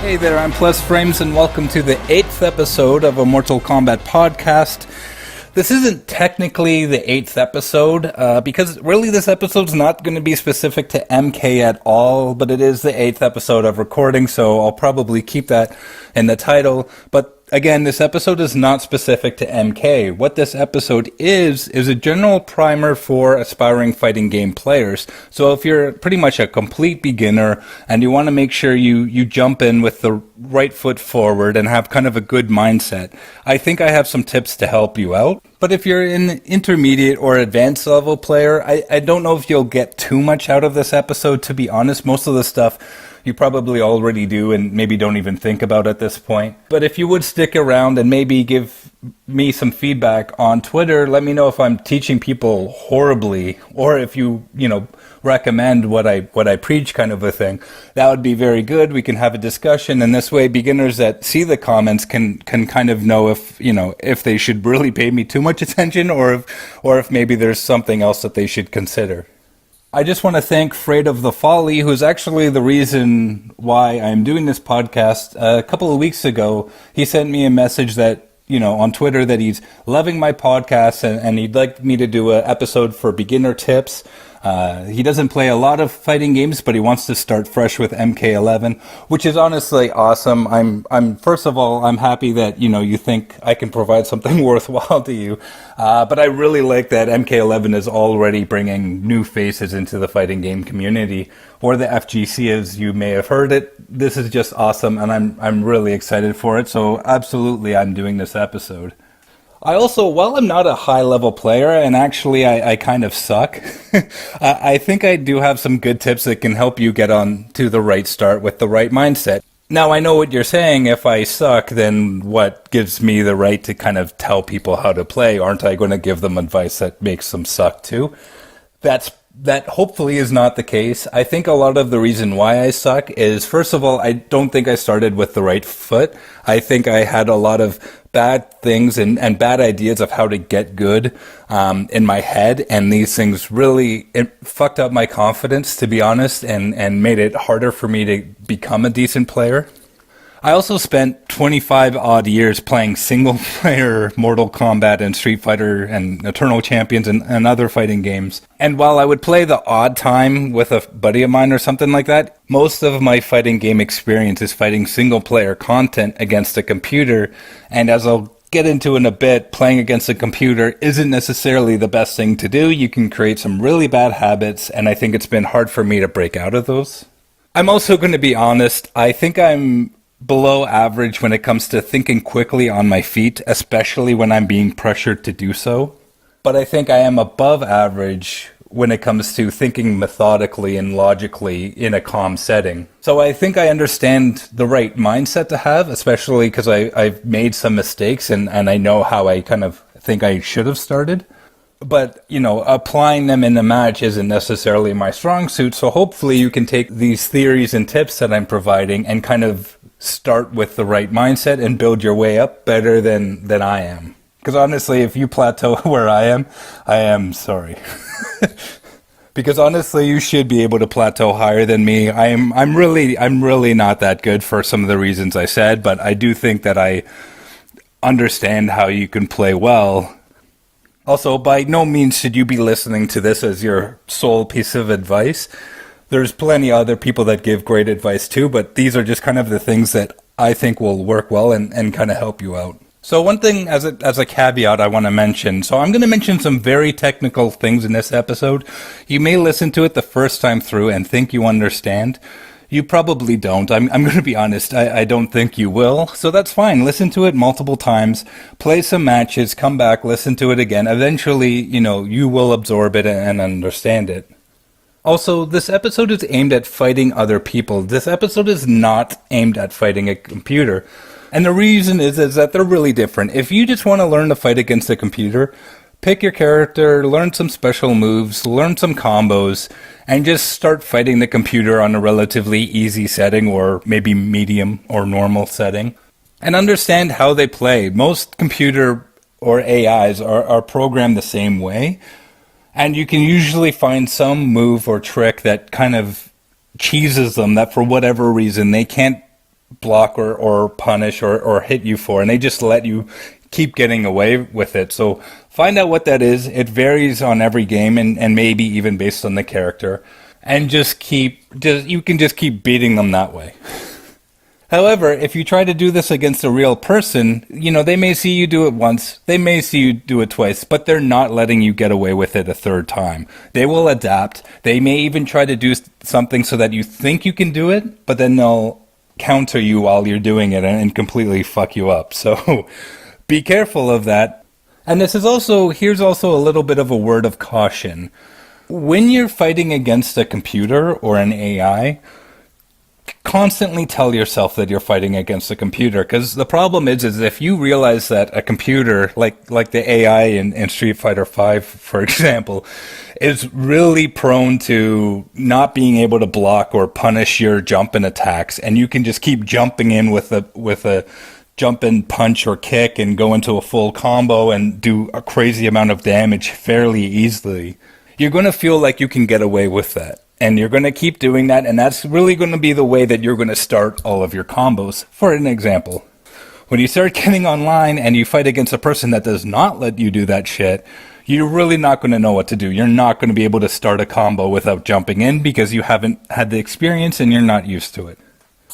Hey there, I'm Plus Frames, and welcome to the 8th episode of a Mortal Kombat podcast. This isn't technically the 8th episode, because really this episode's not going to be specific to MK at all, but it is the 8th episode of recording, so I'll probably keep that in the title. But again, this episode is not specific to MK. What this episode is a general primer for aspiring fighting game players. So if you're pretty much a complete beginner and you want to make sure you jump in with the right foot forward and have kind of a good mindset, I think I have some tips to help you out. But if you're an intermediate or advanced level player, I don't know if you'll get too much out of this episode, to be honest. Most of the stuff you probably already do and maybe don't even think about at this point. But if you would stick around and maybe give me some feedback on Twitter, let me know if I'm teaching people horribly, or if you recommend what I preach, kind of a thing. That would be very good. We can have a discussion, and this way beginners that see the comments can kind of know if they should really pay me too much attention, or if maybe there's something else that they should consider. I just want to thank Afraid of the Folly, who's actually the reason why I'm doing this podcast. A couple of weeks ago, he sent me a message that, on Twitter, that he's loving my podcast and he'd like me to do an episode for beginner tips. He doesn't play a lot of fighting games, but he wants to start fresh with MK11, which is honestly awesome. I'm first of all, I'm happy that, you think I can provide something worthwhile to you. But I really like that MK11 is already bringing new faces into the fighting game community, or the FGC as you may have heard it. This is just awesome, and I'm really excited for it. So absolutely, I'm doing this episode. I also, while I'm not a high-level player, and actually I kind of suck, I think I do have some good tips that can help you get on to the right start with the right mindset. Now, I know what you're saying. If I suck, then what gives me the right to kind of tell people how to play? Aren't I going to give them advice that makes them suck too? That hopefully is not the case. I think a lot of the reason why I suck is, first of all, I don't think I started with the right foot. I think I had a lot of bad things and bad ideas of how to get good in my head, and these things really fucked up my confidence, to be honest, and made it harder for me to become a decent player. I also spent 25 odd years playing single player Mortal Kombat and Street Fighter and Eternal Champions and other fighting games. And while I would play the odd time with a buddy of mine or something like that, most of my fighting game experience is fighting single player content against a computer. And as I'll get into in a bit, playing against a computer isn't necessarily the best thing to do. You can create some really bad habits, and I think it's been hard for me to break out of those. I'm also going to be honest, I think I'm below average when it comes to thinking quickly on my feet, especially when I'm being pressured to do so. But I think I am above average when it comes to thinking methodically and logically in a calm setting. So I think I understand the right mindset to have, especially because I've made some mistakes and I know how I kind of think I should have started. But, applying them in a match isn't necessarily my strong suit, so hopefully you can take these theories and tips that I'm providing and kind of start with the right mindset and build your way up better than I am. Because honestly, if you plateau where I am sorry. Because honestly, you should be able to plateau higher than me. I'm really not that good for some of the reasons I said, but I do think that I understand how you can play well. Also, by no means should you be listening to this as your sole piece of advice. There's plenty of other people that give great advice too, but these are just kind of the things that I think will work well and kind of help you out. So one thing as a caveat I want to mention, so I'm going to mention some very technical things in this episode. You may listen to it the first time through and think you understand. You probably don't. I'm going to be honest. I don't think you will. So that's fine. Listen to it multiple times. Play some matches. Come back. Listen to it again. Eventually, you will absorb it and understand it. Also, this episode is aimed at fighting other people. This episode is not aimed at fighting a computer. And the reason is that they're really different. If you just want to learn to fight against a computer, pick your character, learn some special moves, learn some combos, and just start fighting the computer on a relatively easy setting, or maybe medium or normal setting, and understand how they play. Most computer or AIs are programmed the same way, and you can usually find some move or trick that kind of cheeses them, that for whatever reason they can't block or punish or hit you for, and they just let you keep getting away with it. So find out what that is. It varies on every game and maybe even based on the character. And you can just keep beating them that way. However, if you try to do this against a real person, they may see you do it once, they may see you do it twice, but they're not letting you get away with it a third time. They will adapt. They may even try to do something so that you think you can do it, but then they'll counter you while you're doing it and completely fuck you up. So be careful of that. And here's also a little bit of a word of caution. When you're fighting against a computer or an AI, constantly tell yourself that you're fighting against a computer, because the problem is if you realize that a computer, like the AI in Street Fighter V, for example, is really prone to not being able to block or punish your jump and attacks, and you can just keep jumping in with a jump and punch or kick and go into a full combo and do a crazy amount of damage fairly easily, you're going to feel like you can get away with that. And you're going to keep doing that, and that's really going to be the way that you're going to start all of your combos. For an example, when you start getting online and you fight against a person that does not let you do that shit, you're really not going to know what to do. You're not going to be able to start a combo without jumping in because you haven't had the experience and you're not used to it.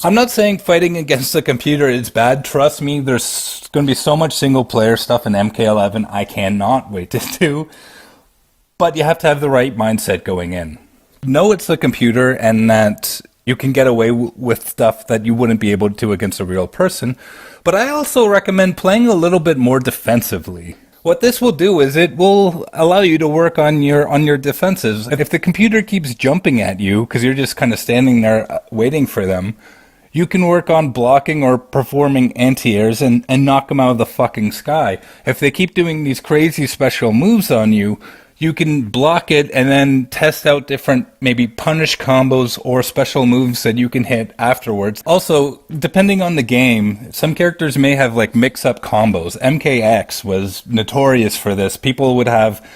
I'm not saying fighting against a computer is bad. Trust me, there's going to be so much single-player stuff in MK11 I cannot wait to do. But you have to have the right mindset going in. Know it's a computer and that you can get away with stuff that you wouldn't be able to against a real person. But I also recommend playing a little bit more defensively. What this will do is it will allow you to work on your defenses. If the computer keeps jumping at you because you're just kind of standing there waiting for them, you can work on blocking or performing anti-airs and knock them out of the fucking sky. If they keep doing these crazy special moves on you, you can block it and then test out different maybe punish combos or special moves that you can hit afterwards. Also, depending on the game, some characters may have like mix-up combos. MKX was notorious for this. People would have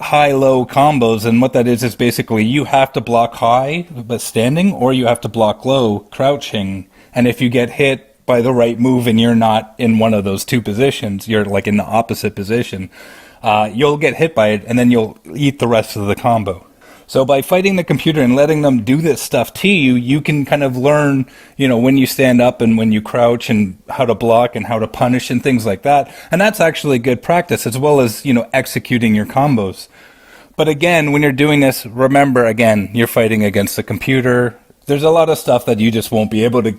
high-low combos, and what that is basically you have to block high but standing, or you have to block low crouching. And if you get hit by the right move and you're not in one of those two positions, you're like in the opposite position, you'll get hit by it, and then you'll eat the rest of the combo. So by fighting the computer and letting them do this stuff to you, you can kind of learn, when you stand up and when you crouch and how to block and how to punish and things like that. And that's actually good practice, as well as, executing your combos. But again, when you're doing this, remember, again, you're fighting against a computer. There's a lot of stuff that you just won't be able to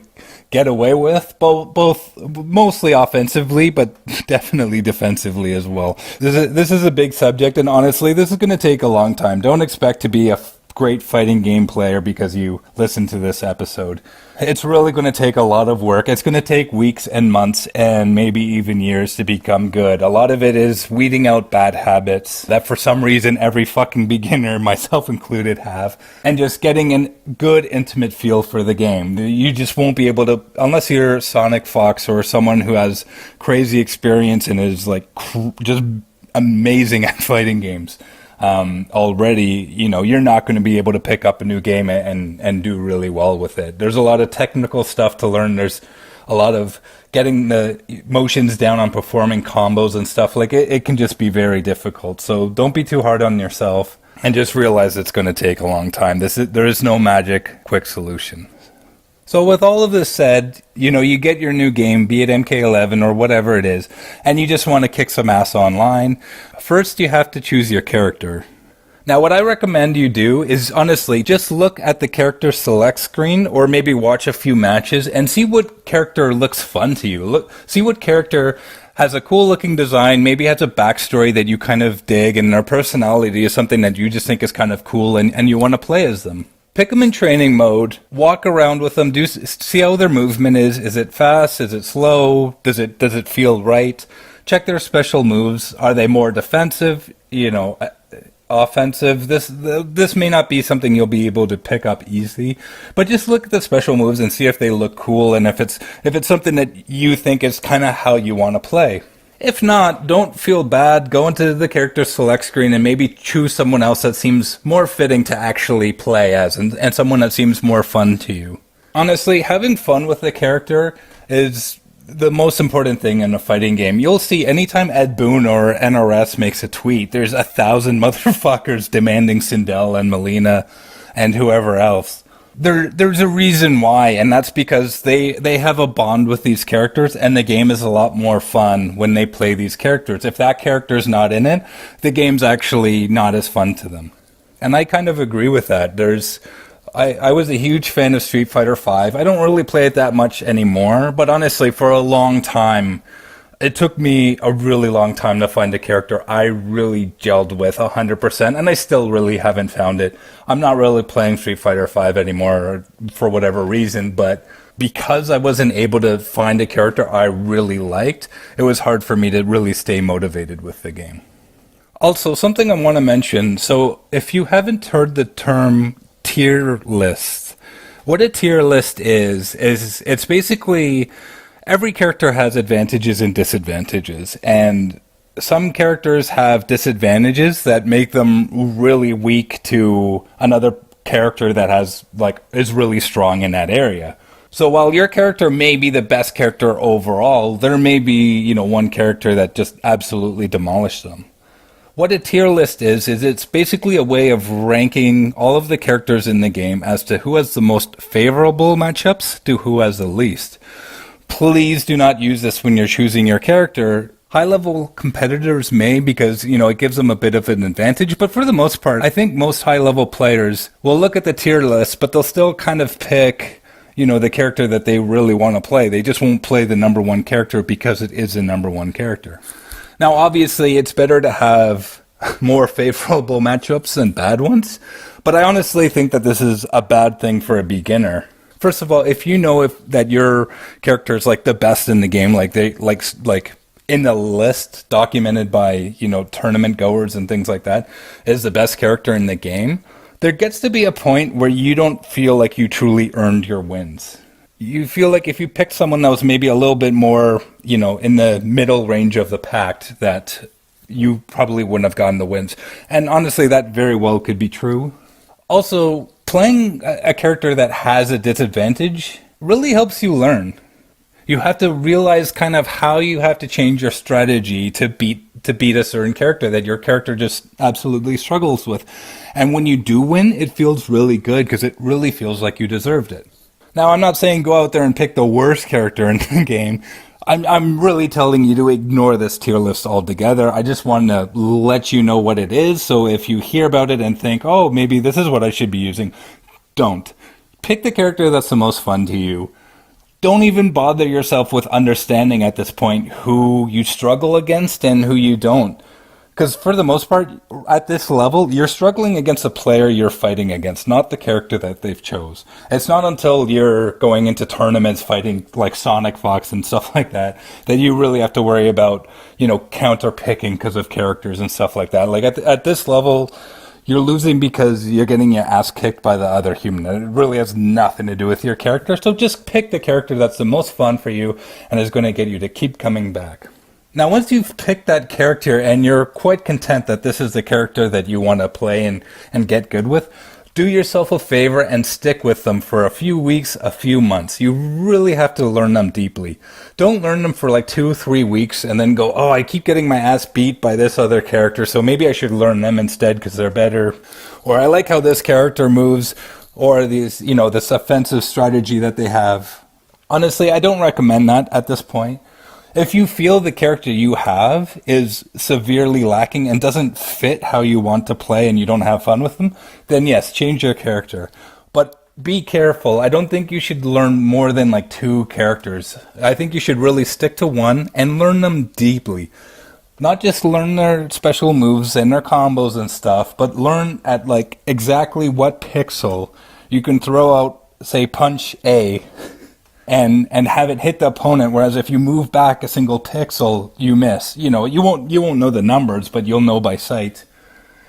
get away with, both mostly offensively, but definitely defensively as well. This is a big subject, and honestly, this is going to take a long time. Don't expect to be a great fighting game player because you listen to this episode. It's really going to take a lot of work. It's going to take weeks and months and maybe even years to become good. A lot of it is weeding out bad habits that for some reason every fucking beginner, myself included, have, and just getting a good intimate feel for the game. You just won't be able to, unless you're Sonic Fox or someone who has crazy experience and is like just amazing at fighting games. Already, you're not going to be able to pick up a new game and do really well with it. There's a lot of technical stuff to learn. There's a lot of getting the motions down on performing combos and stuff. Like it can just be very difficult. So don't be too hard on yourself and just realize it's going to take a long time. There is no magic quick solution. So with all of this said, you get your new game, be it MK11 or whatever it is, and you just want to kick some ass online. First, you have to choose your character. Now, what I recommend you do is, honestly, just look at the character select screen or maybe watch a few matches and see what character looks fun to you. See what character has a cool looking design, maybe has a backstory that you kind of dig, and their personality is something that you just think is kind of cool and you want to play as them. Pick them in training mode, walk around with them, see how their movement is. Is it fast? Is it slow? Does it feel right? Check their special moves. Are they more defensive? Offensive? This may not be something you'll be able to pick up easily, but just look at the special moves and see if they look cool and if it's something that you think is kind of how you want to play. If not, don't feel bad. Go into the character select screen and maybe choose someone else that seems more fitting to actually play as and someone that seems more fun to you. Honestly, having fun with the character is the most important thing in a fighting game. You'll see anytime Ed Boon or NRS makes a tweet, there's 1,000 motherfuckers demanding Sindel and Melina and whoever else. There's a reason why, and that's because they have a bond with these characters, and the game is a lot more fun when they play these characters. If that character's not in it, the game's actually not as fun to them. And I kind of agree with that. I was a huge fan of Street Fighter V. I don't really play it that much anymore, but honestly, for a long time, it took me a really long time to find a character I really gelled with 100%, and I still really haven't found it. I'm not really playing Street Fighter V anymore for whatever reason, but because I wasn't able to find a character I really liked, it was hard for me to really stay motivated with the game. Also, something I want to mention, so if you haven't heard the term tier list, what a tier list is it's basically every character has advantages and disadvantages, and some characters have disadvantages that make them really weak to another character that is really strong in that area. So while your character may be the best character overall, there may be, one character that just absolutely demolished them. What a tier list is it's basically a way of ranking all of the characters in the game as to who has the most favorable matchups to who has the least. Please do not use this when you're choosing your character. High-level competitors may because, it gives them a bit of an advantage, but for the most part, I think most high-level players will look at the tier list, but they'll still kind of pick, the character that they really want to play. They just won't play the number one character because it is the number one character. Now, obviously, it's better to have more favorable matchups than bad ones, but I honestly think that this is a bad thing for a beginner. First of all, if you know that your character is the best in the game, like in the list documented by tournament goers and things like that, is the best character in the game, there gets to be a point where you don't feel like you truly earned your wins. You feel like if you picked someone that was maybe a little bit more, in the middle range of the pack, that you probably wouldn't have gotten the wins. And honestly, that very well could be true. Also, playing a character that has a disadvantage really helps you learn. You have to realize kind of how you have to change your strategy to beat a certain character that your character just absolutely struggles with. And when you do win, it feels really good because it really feels like you deserved it. Now, I'm not saying go out there and pick the worst character in the game. I'm really telling you to ignore this tier list altogether. I just want to let you know what it is, so if you hear about it and think, oh, maybe this is what I should be using, don't. Pick the character that's the most fun to you. Don't even bother yourself with understanding at this point who you struggle against and who you don't. Because for the most part, at this level, you're struggling against the player you're fighting against, not the character that they've chose. It's not until you're going into tournaments fighting like Sonic Fox and stuff like that you really have to worry about, counter picking because of characters and stuff like that. Like at this level, you're losing because you're getting your ass kicked by the other human. It really has nothing to do with your character. So just pick the character that's the most fun for you and is going to get you to keep coming back. Now, once you've picked that character and you're quite content that this is the character that you want to play and get good with, do yourself a favor and stick with them for a few weeks, a few months. You really have to learn them deeply. Don't learn them for 2-3 weeks and then go, oh, I keep getting my ass beat by this other character, so maybe I should learn them instead because they're better. Or I like how this character moves, or these, this offensive strategy that they have. Honestly, I don't recommend that at this point. If you feel the character you have is severely lacking and doesn't fit how you want to play and you don't have fun with them, then yes, change your character. But be careful. I don't think you should learn more than 2 characters. I think you should really stick to one and learn them deeply. Not just learn their special moves and their combos and stuff, but learn at exactly what pixel you can throw out, say, punch A, and have it hit the opponent, whereas if you move back a single pixel, you miss. You won't know the numbers, but you'll know by sight.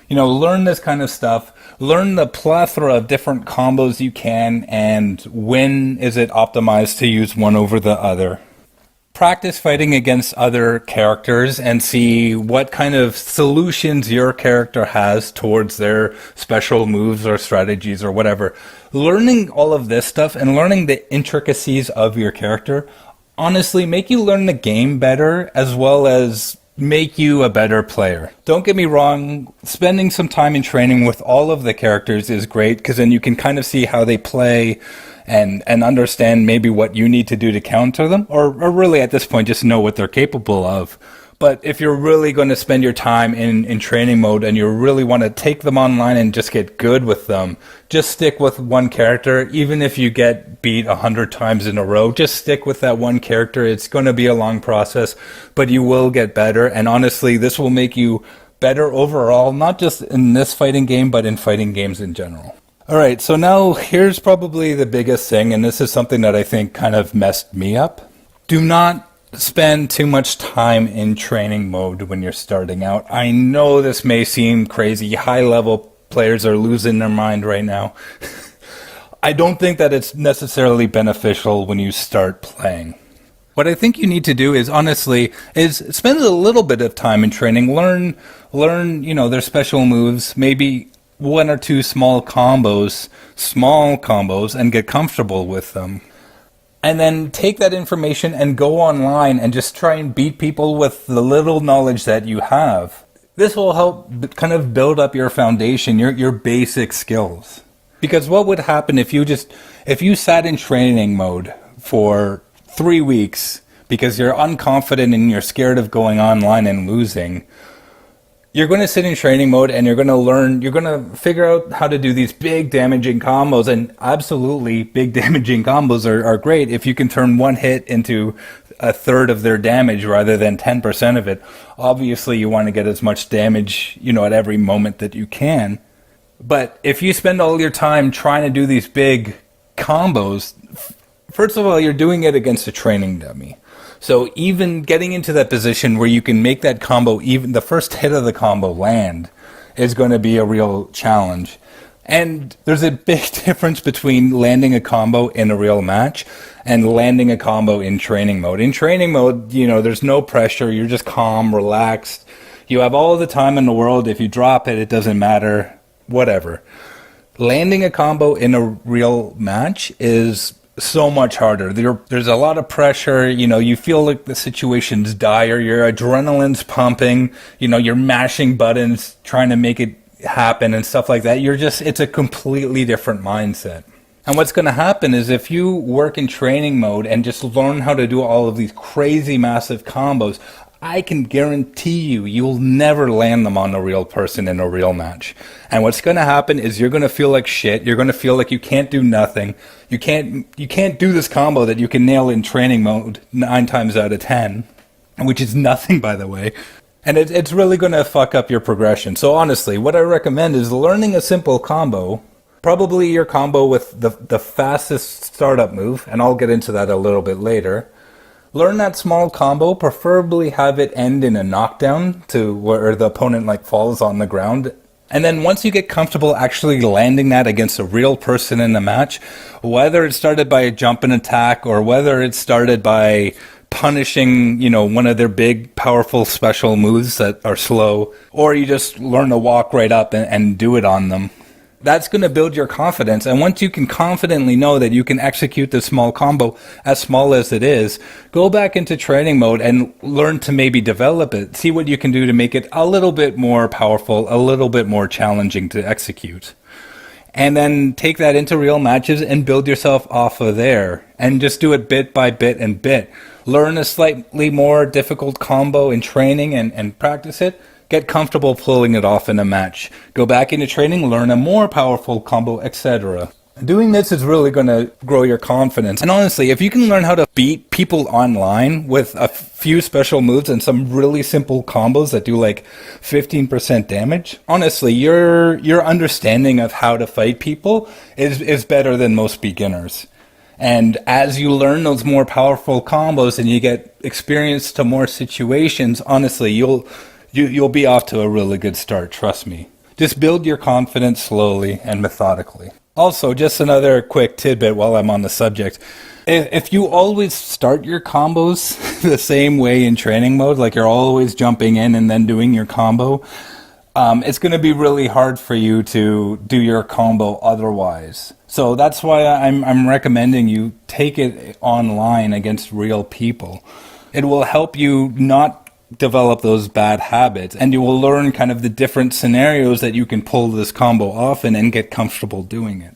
Learn this kind of stuff. Learn the plethora of different combos you can, and when is it optimized to use one over the other. practice fighting against other characters and see what kind of solutions your character has towards their special moves or strategies or whatever. Learning all of this stuff and learning the intricacies of your character honestly make you learn the game better as well as make you a better player. Don't get me wrong, spending some time in training with all of the characters is great because then you can kind of see how they play and understand maybe what you need to do to counter them, or really at this point just know what they're capable of. But if you're really going to spend your time in training mode and you really want to take them online and just get good with them, just stick with one character. Even if you get beat 100 times in a row, just stick with that one character. It's going to be a long process, but you will get better. And honestly, this will make you better overall, not just in this fighting game, but in fighting games in general. All right, so now here's probably the biggest thing, and this is something that I think kind of messed me up. Do not spend too much time in training mode when you're starting out. I know this may seem crazy. High-level players are losing their mind right now. I don't think that it's necessarily beneficial when you start playing. What I think you need to do is, honestly, is spend a little bit of time in training. Learn, their special moves, maybe one or two small combos, and get comfortable with them. And then take that information and go online and just try and beat people with the little knowledge that you have. This will help kind of build up your foundation, your basic skills. Because what would happen if you sat in training mode for 3 weeks because you're unconfident and you're scared of going online and losing? You're going to sit in training mode and you're going to figure out how to do these big damaging combos, and absolutely big damaging combos are great if you can turn one hit into a third of their damage rather than 10% of it. Obviously you want to get as much damage, at every moment that you can. But if you spend all your time trying to do these big combos, first of all, you're doing it against a training dummy. So even getting into that position where you can make that combo, even the first hit of the combo land, is going to be a real challenge. And there's a big difference between landing a combo in a real match and landing a combo in training mode. In training mode, there's no pressure. You're just calm, relaxed. You have all the time in the world. If you drop it, it doesn't matter, whatever. Landing a combo in a real match is so much harder. There's a lot of pressure. You feel like the situation's dire. Your adrenaline's pumping. You're mashing buttons trying to make it happen and stuff like that. It's a completely different mindset. And what's going to happen is if you work in training mode and just learn how to do all of these crazy massive combos, I can guarantee you'll never land them on a real person in a real match. And what's going to happen is you're going to feel like shit. You're going to feel like you can't do nothing. You can't do this combo that you can nail in training mode 9 times out of 10, which is nothing, by the way. And it's really going to fuck up your progression. So honestly, what I recommend is learning a simple combo, probably your combo with the fastest startup move, and I'll get into that a little bit later. Learn that small combo, preferably have it end in a knockdown to where the opponent falls on the ground. And then once you get comfortable actually landing that against a real person in the match, whether it started by a jump and attack or whether it started by punishing, one of their big, powerful special moves that are slow, or you just learn to walk right up and do it on them, that's going to build your confidence. And once you can confidently know that you can execute this small combo, as small as it is, go back into training mode and learn to maybe develop it. See what you can do to make it a little bit more powerful, a little bit more challenging to execute. And then take that into real matches and build yourself off of there. And just do it bit by bit and bit. Learn a slightly more difficult combo in training and practice it. Get comfortable pulling it off in a match. Go back into training, learn a more powerful combo, etc. Doing this is really going to grow your confidence. And honestly, if you can learn how to beat people online with a few special moves and some really simple combos that do 15% damage, honestly, your understanding of how to fight people is better than most beginners. And as you learn those more powerful combos and you get experience to more situations, honestly, you'll be off to a really good start, trust me. Just build your confidence slowly and methodically. Also, just another quick tidbit while I'm on the subject. If you always start your combos the same way in training mode, like you're always jumping in and then doing your combo, it's going to be really hard for you to do your combo otherwise. So that's why I'm recommending you take it online against real people. It will help you not develop those bad habits, and you will learn kind of the different scenarios that you can pull this combo off in and get comfortable doing it.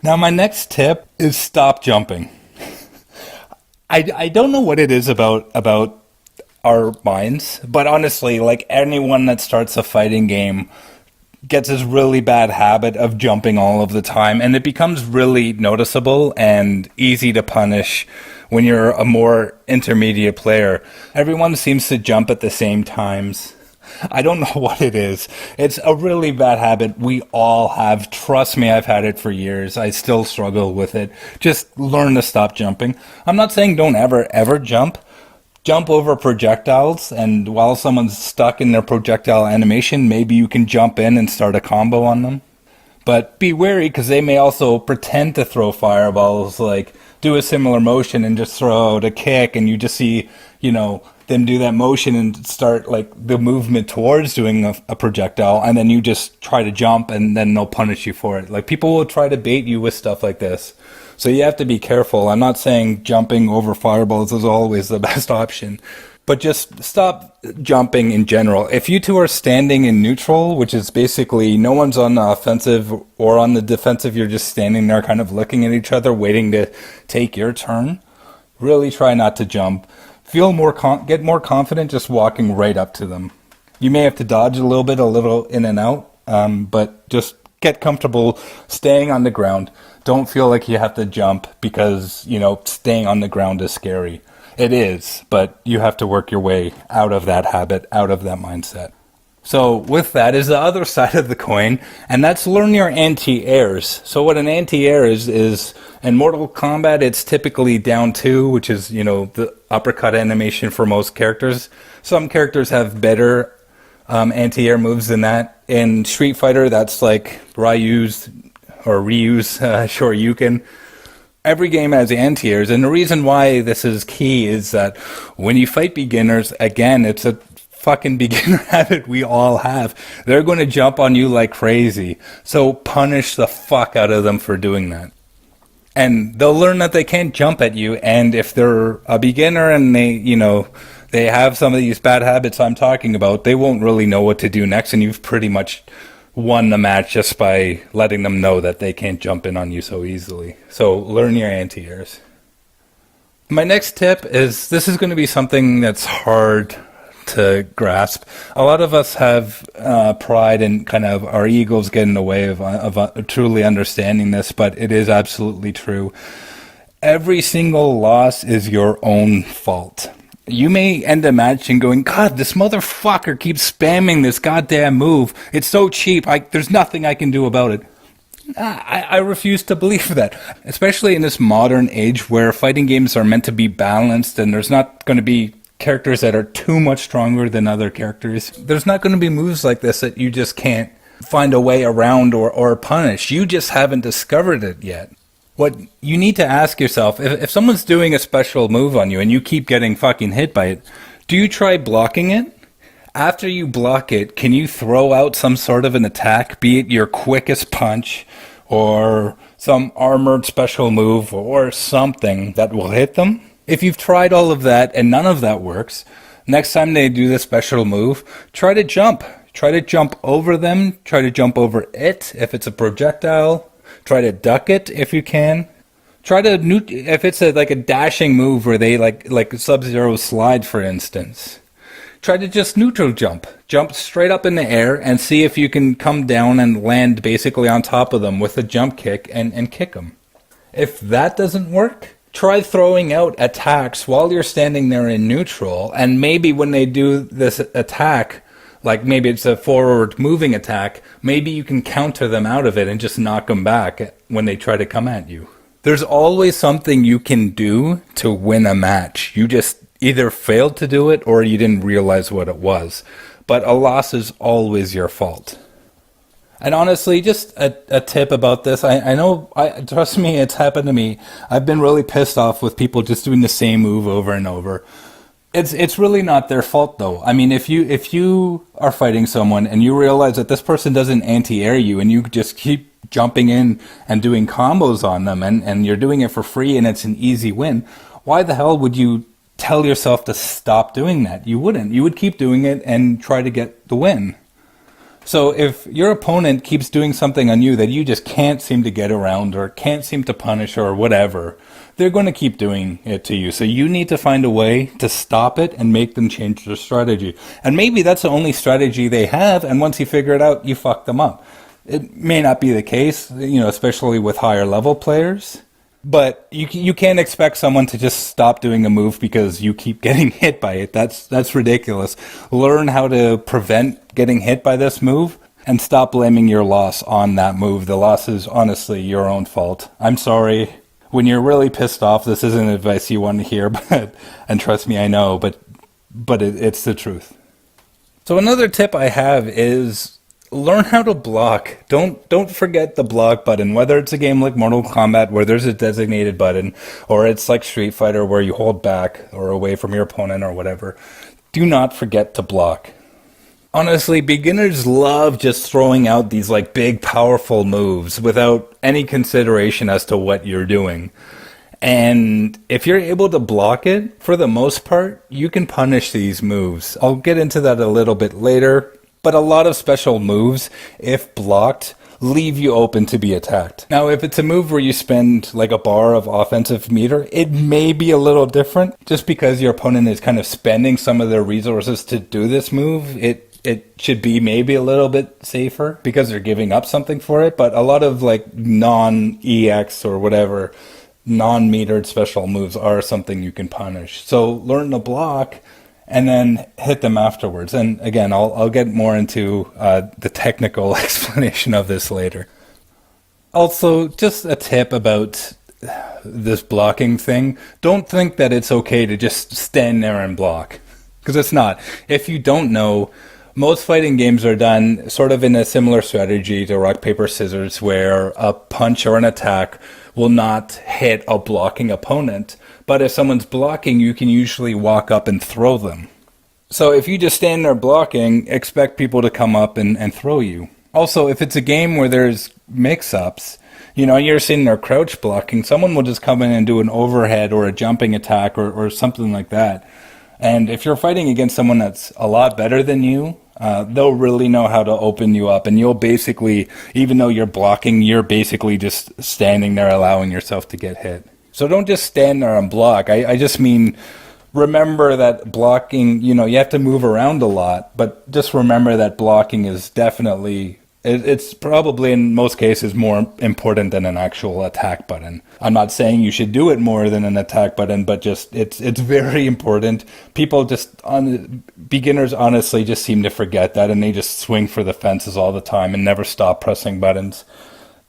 Now, my next tip is stop jumping. I don't know what it is about our minds, but honestly, like anyone that starts a fighting game gets this really bad habit of jumping all of the time, and it becomes really noticeable and easy to punish when you're a more intermediate player. Everyone seems to jump at the same times. I don't know what it is. It's a really bad habit we all have. Trust me, I've had it for years. I still struggle with it. Just learn to stop jumping. I'm not saying don't ever jump. Jump over projectiles, and while someone's stuck in their projectile animation, maybe you can jump in and start a combo on them. But be wary, because they may also pretend to throw fireballs, like do a similar motion and just throw out a kick, and you just see, them do that motion and start like the movement towards doing a projectile, and then you just try to jump, and then they'll punish you for it. Like, people will try to bait you with stuff like this. So you have to be careful. I'm not saying jumping over fireballs is always the best option, but just stop jumping in general. If you two are standing in neutral, which is basically no one's on the offensive or on the defensive, you're just standing there kind of looking at each other, waiting to take your turn, really try not to jump. Get more confident just walking right up to them. You may have to dodge a little in and out, but just get comfortable staying on the ground. Don't feel like you have to jump because, staying on the ground is scary. It is, but you have to work your way out of that habit, out of that mindset. So with that is the other side of the coin, and that's learn your anti-airs. So what an anti-air is in Mortal Kombat, it's typically down 2, which is, the uppercut animation for most characters. Some characters have better anti-air moves than that. In Street Fighter, that's like Ryu's Shoryuken. Every game has anti-airs, and the reason why this is key is that when you fight beginners, again, it's a fucking beginner habit we all have. They're going to jump on you like crazy, so punish the fuck out of them for doing that. And they'll learn that they can't jump at you, and if they're a beginner and they have some of these bad habits I'm talking about, they won't really know what to do next, and you've pretty much won the match just by letting them know that they can't jump in on you so easily. So learn your anti-airs. My next tip is, this is going to be something that's hard to grasp. A lot of us have pride and kind of our egos get in the way of truly understanding this, but it is absolutely true. Every single loss is your own fault. You may end a match and going, God, this motherfucker keeps spamming this goddamn move. It's so cheap. There's nothing I can do about it. I refuse to believe that, especially in this modern age where fighting games are meant to be balanced and there's not going to be characters that are too much stronger than other characters. There's not going to be moves like this that you just can't find a way around or punish. You just haven't discovered it yet. What you need to ask yourself, if someone's doing a special move on you and you keep getting fucking hit by it, do you try blocking it? After you block it, can you throw out some sort of an attack, be it your quickest punch or some armored special move or something that will hit them? If you've tried all of that and none of that works, next time they do the special move, try to jump. Try to jump over them. Try to jump over it if it's a projectile. Try to duck it if you can. Try to if it's like a dashing move where they like Sub-Zero slide, for instance. Try to just neutral jump. Jump straight up in the air and see if you can come down and land basically on top of them with a jump kick and kick them. If that doesn't work, try throwing out attacks while you're standing there in neutral, and maybe when they do this attack, like maybe it's a forward moving attack, maybe you can counter them out of it and just knock them back when they try to come at you. There's always something you can do to win a match. You just either failed to do it or you didn't realize what it was. But a loss is always your fault. And honestly, just a tip about this. I know, trust me, it's happened to me. I've been really pissed off with people just doing the same move over and over. It's really not their fault though. I mean, if you are fighting someone and you realize that this person doesn't anti-air you and you just keep jumping in and doing combos on them and you're doing it for free and it's an easy win, why the hell would you tell yourself to stop doing that? You wouldn't. You would keep doing it and try to get the win. So if your opponent keeps doing something on you that you just can't seem to get around or can't seem to punish or whatever, they're going to keep doing it to you. So you need to find a way to stop it and make them change their strategy. And maybe that's the only strategy they have, and once you figure it out, you fuck them up. It may not be the case, especially with higher level players. But you can't expect someone to just stop doing a move because you keep getting hit by it. That's ridiculous. Learn how to prevent getting hit by this move and stop blaming your loss on that move. The loss is honestly your own fault. I'm sorry. When you're really pissed off, this isn't advice you want to hear, and trust me, I know, but it's the truth. So another tip I have is learn how to block. Don't forget the block button, whether it's a game like Mortal Kombat where there's a designated button, or it's like Street Fighter where you hold back or away from your opponent or whatever. Do not forget to block. Honestly, beginners love just throwing out these like big powerful moves without any consideration as to what you're doing. And if you're able to block it, for the most part, you can punish these moves. I'll get into that a little bit later. But a lot of special moves, if blocked, leave you open to be attacked. Now, if it's a move where you spend like a bar of offensive meter, it may be a little different. Just because your opponent is kind of spending some of their resources to do this move, it should be maybe a little bit safer because they're giving up something for it. But a lot of like non-EX or whatever, non-metered special moves are something you can punish. So learn to block and then hit them afterwards. And again, I'll get more into the technical explanation of this later. Also, just a tip about this blocking thing. Don't think that it's okay to just stand there and block, because it's not. If you don't know, most fighting games are done sort of in a similar strategy to rock, paper, scissors, where a punch or an attack will not hit a blocking opponent. But if someone's blocking, you can usually walk up and throw them. So if you just stand there blocking, expect people to come up and throw you. Also, if it's a game where there's mix-ups, you're sitting there crouch blocking, someone will just come in and do an overhead or a jumping attack or something like that. And if you're fighting against someone that's a lot better than you, they'll really know how to open you up. And you'll basically, even though you're blocking, you're basically just standing there allowing yourself to get hit. So don't just stand there and block. I just mean, remember that blocking, you have to move around a lot, but just remember that blocking is definitely, it's probably in most cases more important than an actual attack button. I'm not saying you should do it more than an attack button, but just, it's very important. People beginners honestly just seem to forget that, and they just swing for the fences all the time and never stop pressing buttons.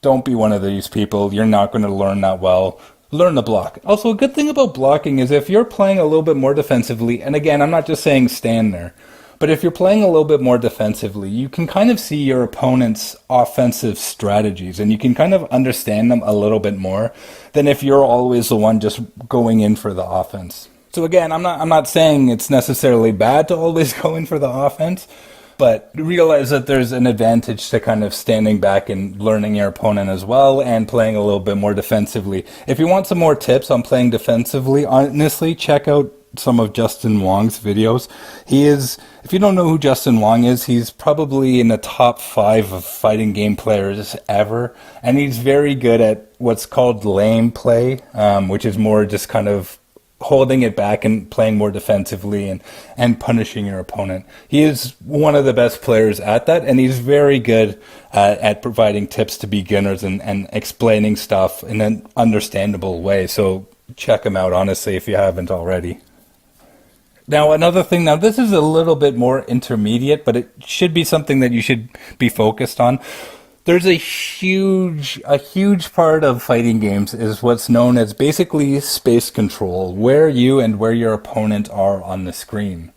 Don't be one of these people. You're not going to learn that well. Learn to block. Also, a good thing about blocking is if you're playing a little bit more defensively, and again, I'm not just saying stand there, but if you're playing a little bit more defensively, you can kind of see your opponent's offensive strategies, and you can kind of understand them a little bit more than if you're always the one just going in for the offense. So again, I'm not saying it's necessarily bad to always go in for the offense, but realize that there's an advantage to kind of standing back and learning your opponent as well and playing a little bit more defensively. If you want some more tips on playing defensively, honestly, check out some of Justin Wong's videos. If you don't know who Justin Wong is, he's probably in the top 5 of fighting game players ever. And he's very good at what's called lane play, which is more just kind of holding it back and playing more defensively and punishing your opponent. He is one of the best players at that, and he's very good at providing tips to beginners and explaining stuff in an understandable way. So check him out, honestly, if you haven't already. Now, another thing, this is a little bit more intermediate, but it should be something that you should be focused on. There's a huge part of fighting games is what's known as basically space control, where you and where your opponent are on the screen.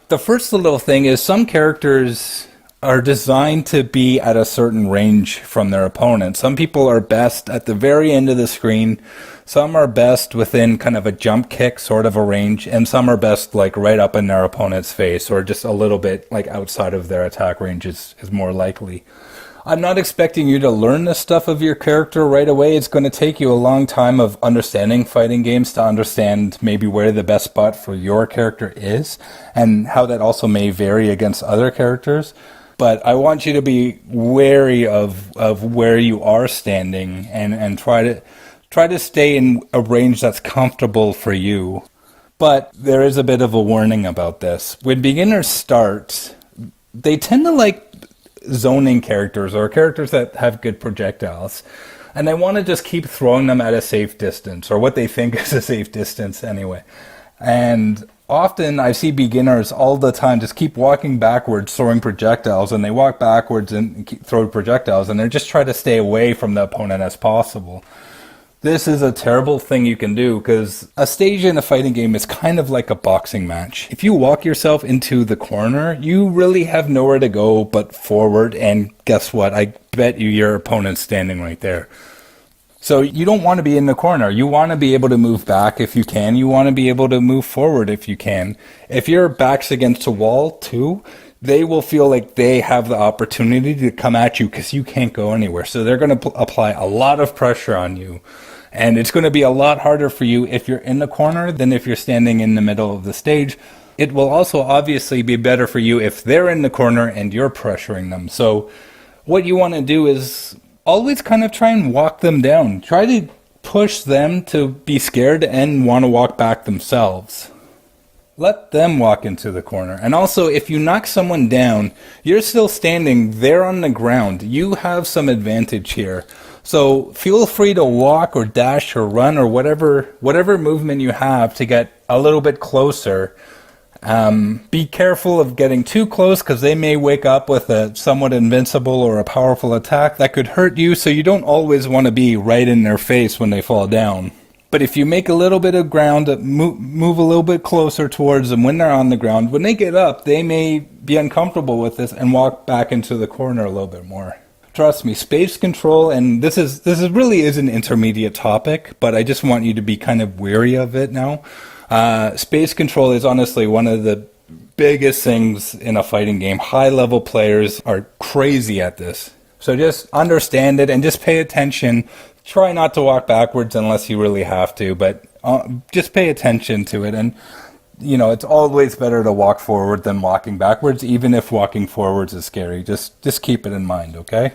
The first little thing is some characters are designed to be at a certain range from their opponent. Some people are best at the very end of the screen. Some are best within kind of a jump kick sort of a range, and some are best like right up in their opponent's face or just a little bit like outside of their attack range is more likely. I'm not expecting you to learn this stuff of your character right away. It's going to take you a long time of understanding fighting games to understand maybe where the best spot for your character is and how that also may vary against other characters. But I want you to be wary of where you are standing and try to stay in a range that's comfortable for you. But there is a bit of a warning about this. When beginners start, they tend to like zoning characters or characters that have good projectiles, and they want to just keep throwing them at a safe distance, or what they think is a safe distance anyway. And often I see beginners all the time just keep walking backwards throwing projectiles, and they walk backwards and keep throw projectiles, and they're just trying to stay away from the opponent as possible. This is a terrible thing you can do, because a stage in a fighting game is kind of like a boxing match. If you walk yourself into the corner, you really have nowhere to go but forward, and guess what? I bet you your opponent's standing right there. So you don't want to be in the corner. You want to be able to move back if you can. You want to be able to move forward if you can. If your back's against a wall too, they will feel like they have the opportunity to come at you because you can't go anywhere. So they're going to apply a lot of pressure on you. And it's going to be a lot harder for you if you're in the corner than if you're standing in the middle of the stage. It will also obviously be better for you if they're in the corner and you're pressuring them. So what you want to do is always kind of try and walk them down. Try to push them to be scared and want to walk back themselves. Let them walk into the corner. And also, if you knock someone down, you're still standing there on the ground. You have some advantage here. So feel free to walk or dash or run or whatever movement you have to get a little bit closer. Be careful of getting too close, because they may wake up with a somewhat invincible or a powerful attack that could hurt you, so you don't always want to be right in their face when they fall down. But if you make a little bit of ground, move a little bit closer towards them when they're on the ground, when they get up, they may be uncomfortable with this and walk back into the corner a little bit more. Trust me, space control, and this really is an intermediate topic, but I just want you to be kind of wary of it now. Space control is honestly one of the biggest things in a fighting game. High-level players are crazy at this. So just understand it and just pay attention. Try not to walk backwards unless you really have to, but just pay attention to it. And, you know, it's always better to walk forward than walking backwards, even if walking forwards is scary. Just keep it in mind, okay?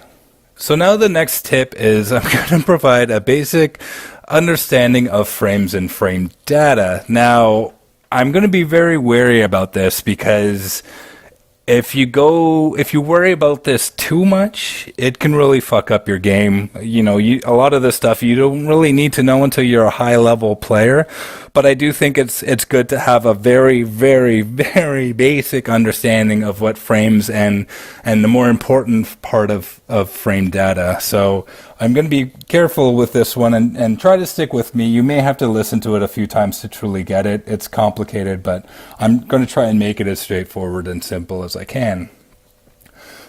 So now the next tip is I'm going to provide a basic understanding of frames and frame data. Now, I'm going to be very wary about this, because if you worry about this too much, it can really fuck up your game. You know, a lot of this stuff you don't really need to know until you're a high-level player. But I do think it's good to have a very, very, very basic understanding of what frames and the more important part of frame data. So I'm going to be careful with this one and try to stick with me. You may have to listen to it a few times to truly get it. It's complicated, but I'm going to try and make it as straightforward and simple as I can.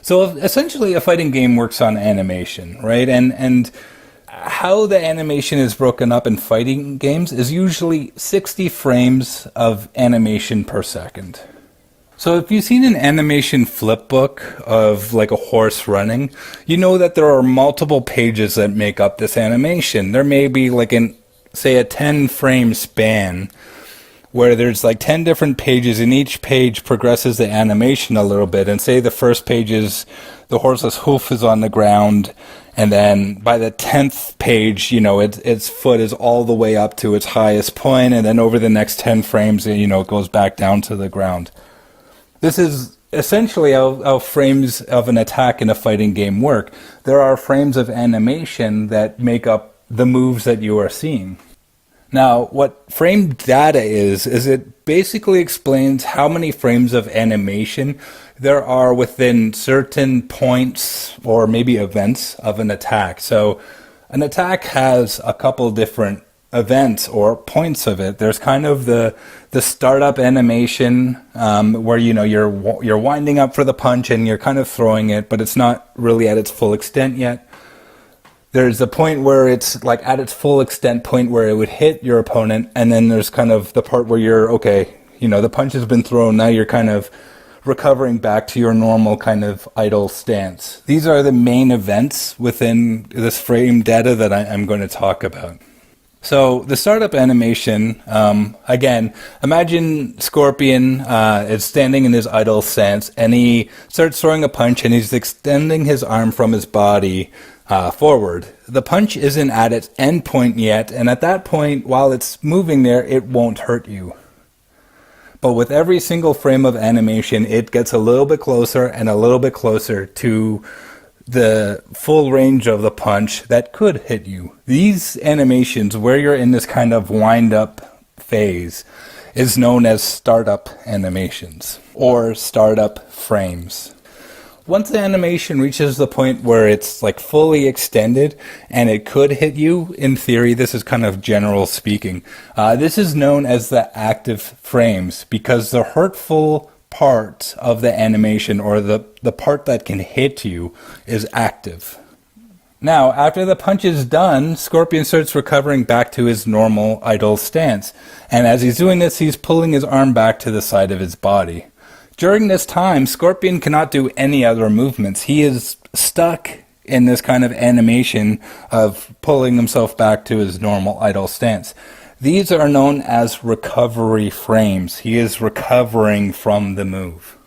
So essentially a fighting game works on animation, right? And how the animation is broken up in fighting games is usually 60 frames of animation per second. So if you've seen an animation flip book of like a horse running, you know that there are multiple pages that make up this animation. There may be like say a 10 frame span where there's like 10 different pages, and each page progresses the animation a little bit. And say the first page is the horse's hoof is on the ground, and then by the 10th page, you know, its foot is all the way up to its highest point, and then over the next 10 frames, you know, it goes back down to the ground. This is essentially how frames of an attack in a fighting game work. There are frames of animation that make up the moves that you are seeing. Now, what frame data is it basically explains how many frames of animation there are within certain points or maybe events of an attack. So an attack has a couple different events or points of it. There's kind of the startup animation where, you know, you're winding up for the punch and you're kind of throwing it, but it's not really at its full extent yet. There's a point where it's like at its full extent point where it would hit your opponent, and then there's kind of the part where you're, okay, the punch has been thrown, now you're kind of recovering back to your normal kind of idle stance. These are the main events within this frame data that I'm going to talk about. So the startup animation, again, imagine Scorpion is standing in his idle stance, and he starts throwing a punch, and he's extending his arm from his body forward. The punch isn't at its end point yet, and at that point, while it's moving there, it won't hurt you. But with every single frame of animation, it gets a little bit closer and a little bit closer to the full range of the punch that could hit you. These animations, where you're in this kind of wind-up phase, is known as startup animations or startup frames. Once the animation reaches the point where it's like fully extended and it could hit you, in theory, this is kind of general speaking, this is known as the active frames, because the hurtful part of the animation, or the part that can hit you, is active. Now, after the punch is done, Scorpion starts recovering back to his normal idle stance. And as he's doing this, he's pulling his arm back to the side of his body. During this time, Scorpion cannot do any other movements. He is stuck in this kind of animation of pulling himself back to his normal idle stance. These are known as recovery frames. He is recovering from the move.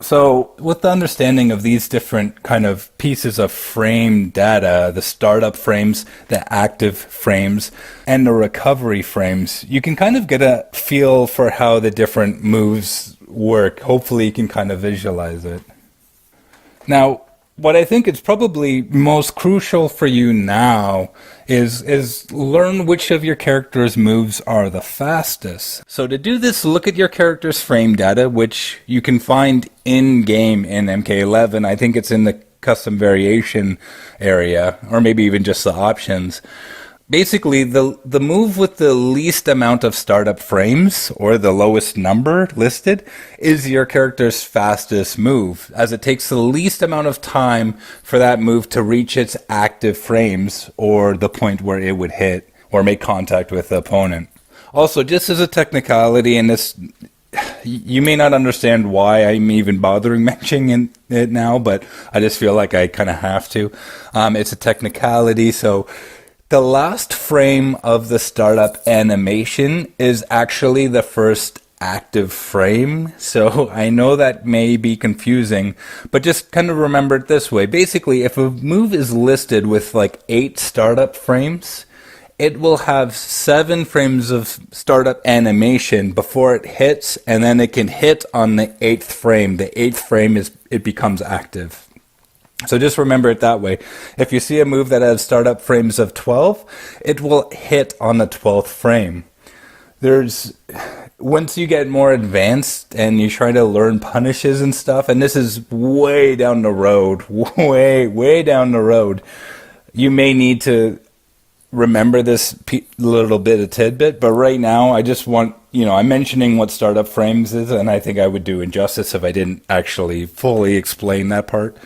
So with the understanding of these different kind of pieces of frame data, the startup frames, the active frames, and the recovery frames, you can kind of get a feel for how the different moves work. Hopefully you can kind of visualize it. Now, what I think is probably most crucial for you now is learn which of your character's moves are the fastest. So to do this, look at your character's frame data, which you can find in-game in MK11. I think it's in the custom variation area, or maybe even just the options. Basically, the move with the least amount of startup frames, or the lowest number listed, is your character's fastest move, as it takes the least amount of time for that move to reach its active frames, or the point where it would hit or make contact with the opponent. Also, just as a technicality, and this, you may not understand why I'm even bothering mentioning it now, but I just feel like I kind of have to. It's a technicality, so the last frame of the startup animation is actually the first active frame. So I know that may be confusing, but just kind of remember it this way. Basically, if a move is listed with like 8 startup frames, it will have 7 frames of startup animation before it hits, and then it can hit on the 8th frame. The 8th frame it becomes active. So just remember it that way. If you see a move that has startup frames of 12, it will hit on the 12th frame. Once you get more advanced and you try to learn punishes and stuff, and this is way down the road, way down the road, you may need to remember this little bit of tidbit, but right now I just want, I'm mentioning what startup frames is, and I think I would do injustice if I didn't actually fully explain that part.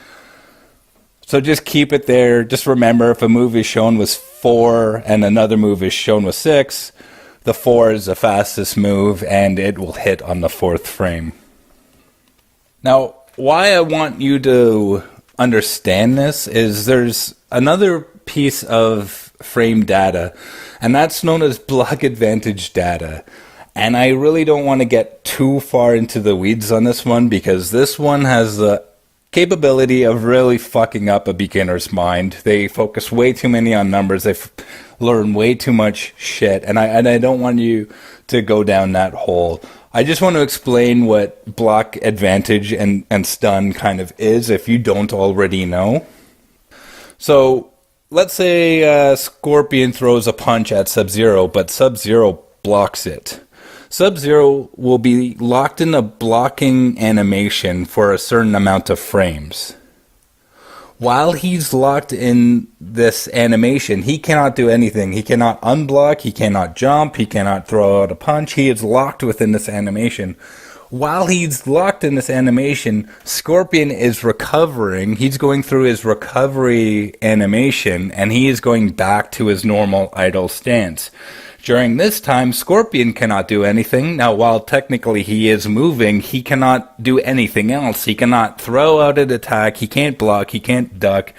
So just keep it there. Just remember, if a move is shown with 4 and another move is shown with 6, the 4 is the fastest move and it will hit on the 4th frame. Now, why I want you to understand this is there's another piece of frame data, and that's known as block advantage data. And I really don't want to get too far into the weeds on this one, because this one has the capability of really fucking up a beginner's mind. They focus way too many on numbers. They learn way too much shit, and I don't want you to go down that hole. I just want to explain what block advantage and stun kind of is, if you don't already know. So let's say Scorpion throws a punch at Sub-Zero, but Sub-Zero blocks it. Sub-Zero will be locked in a blocking animation for a certain amount of frames. While he's locked in this animation, he cannot do anything. He cannot unblock, he cannot jump, he cannot throw out a punch. He is locked within this animation. While he's locked in this animation, Scorpion is recovering. He's going through his recovery animation, and he is going back to his normal idle stance. During this time, Scorpion cannot do anything. Now, while technically he is moving, he cannot do anything else. He cannot throw out an attack. He can't block. He can't duck.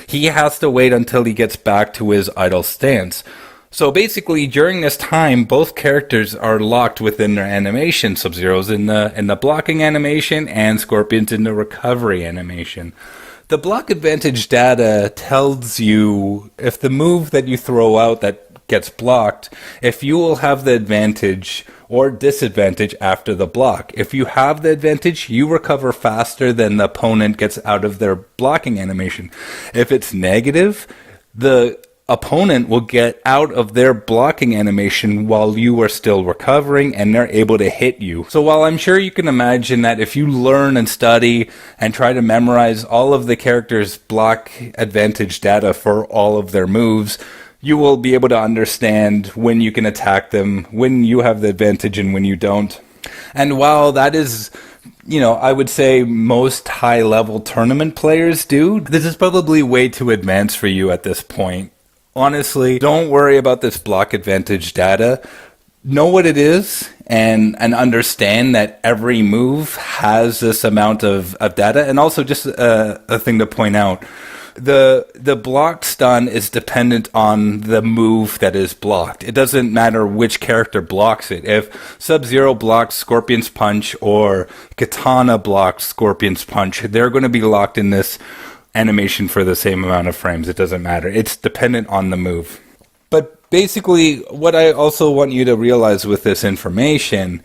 He has to wait until he gets back to his idle stance. So basically, during this time, both characters are locked within their animation. Sub-Zero's in the blocking animation, and Scorpion's in the recovery animation. The block advantage data tells you if the move that you throw out that gets blocked, if you will have the advantage or disadvantage after the block. If you have the advantage, you recover faster than the opponent gets out of their blocking animation. If it's negative, the opponent will get out of their blocking animation while you are still recovering, and they're able to hit you. So while I'm sure you can imagine that if you learn and study and try to memorize all of the characters' block advantage data for all of their moves, you will be able to understand when you can attack them, when you have the advantage and when you don't. And while that is, I would say most high-level tournament players do, this is probably way too advanced for you at this point. Honestly, don't worry about this block advantage data. Know what it is and understand that every move has this amount of data. And also just a thing to point out, the block stun is dependent on the move that is blocked. It doesn't matter which character blocks it. If Sub-Zero blocks Scorpion's Punch or Katana blocks Scorpion's Punch, they're going to be locked in this animation for the same amount of frames. It doesn't matter. It's dependent on the move. But basically, what I also want you to realize with this information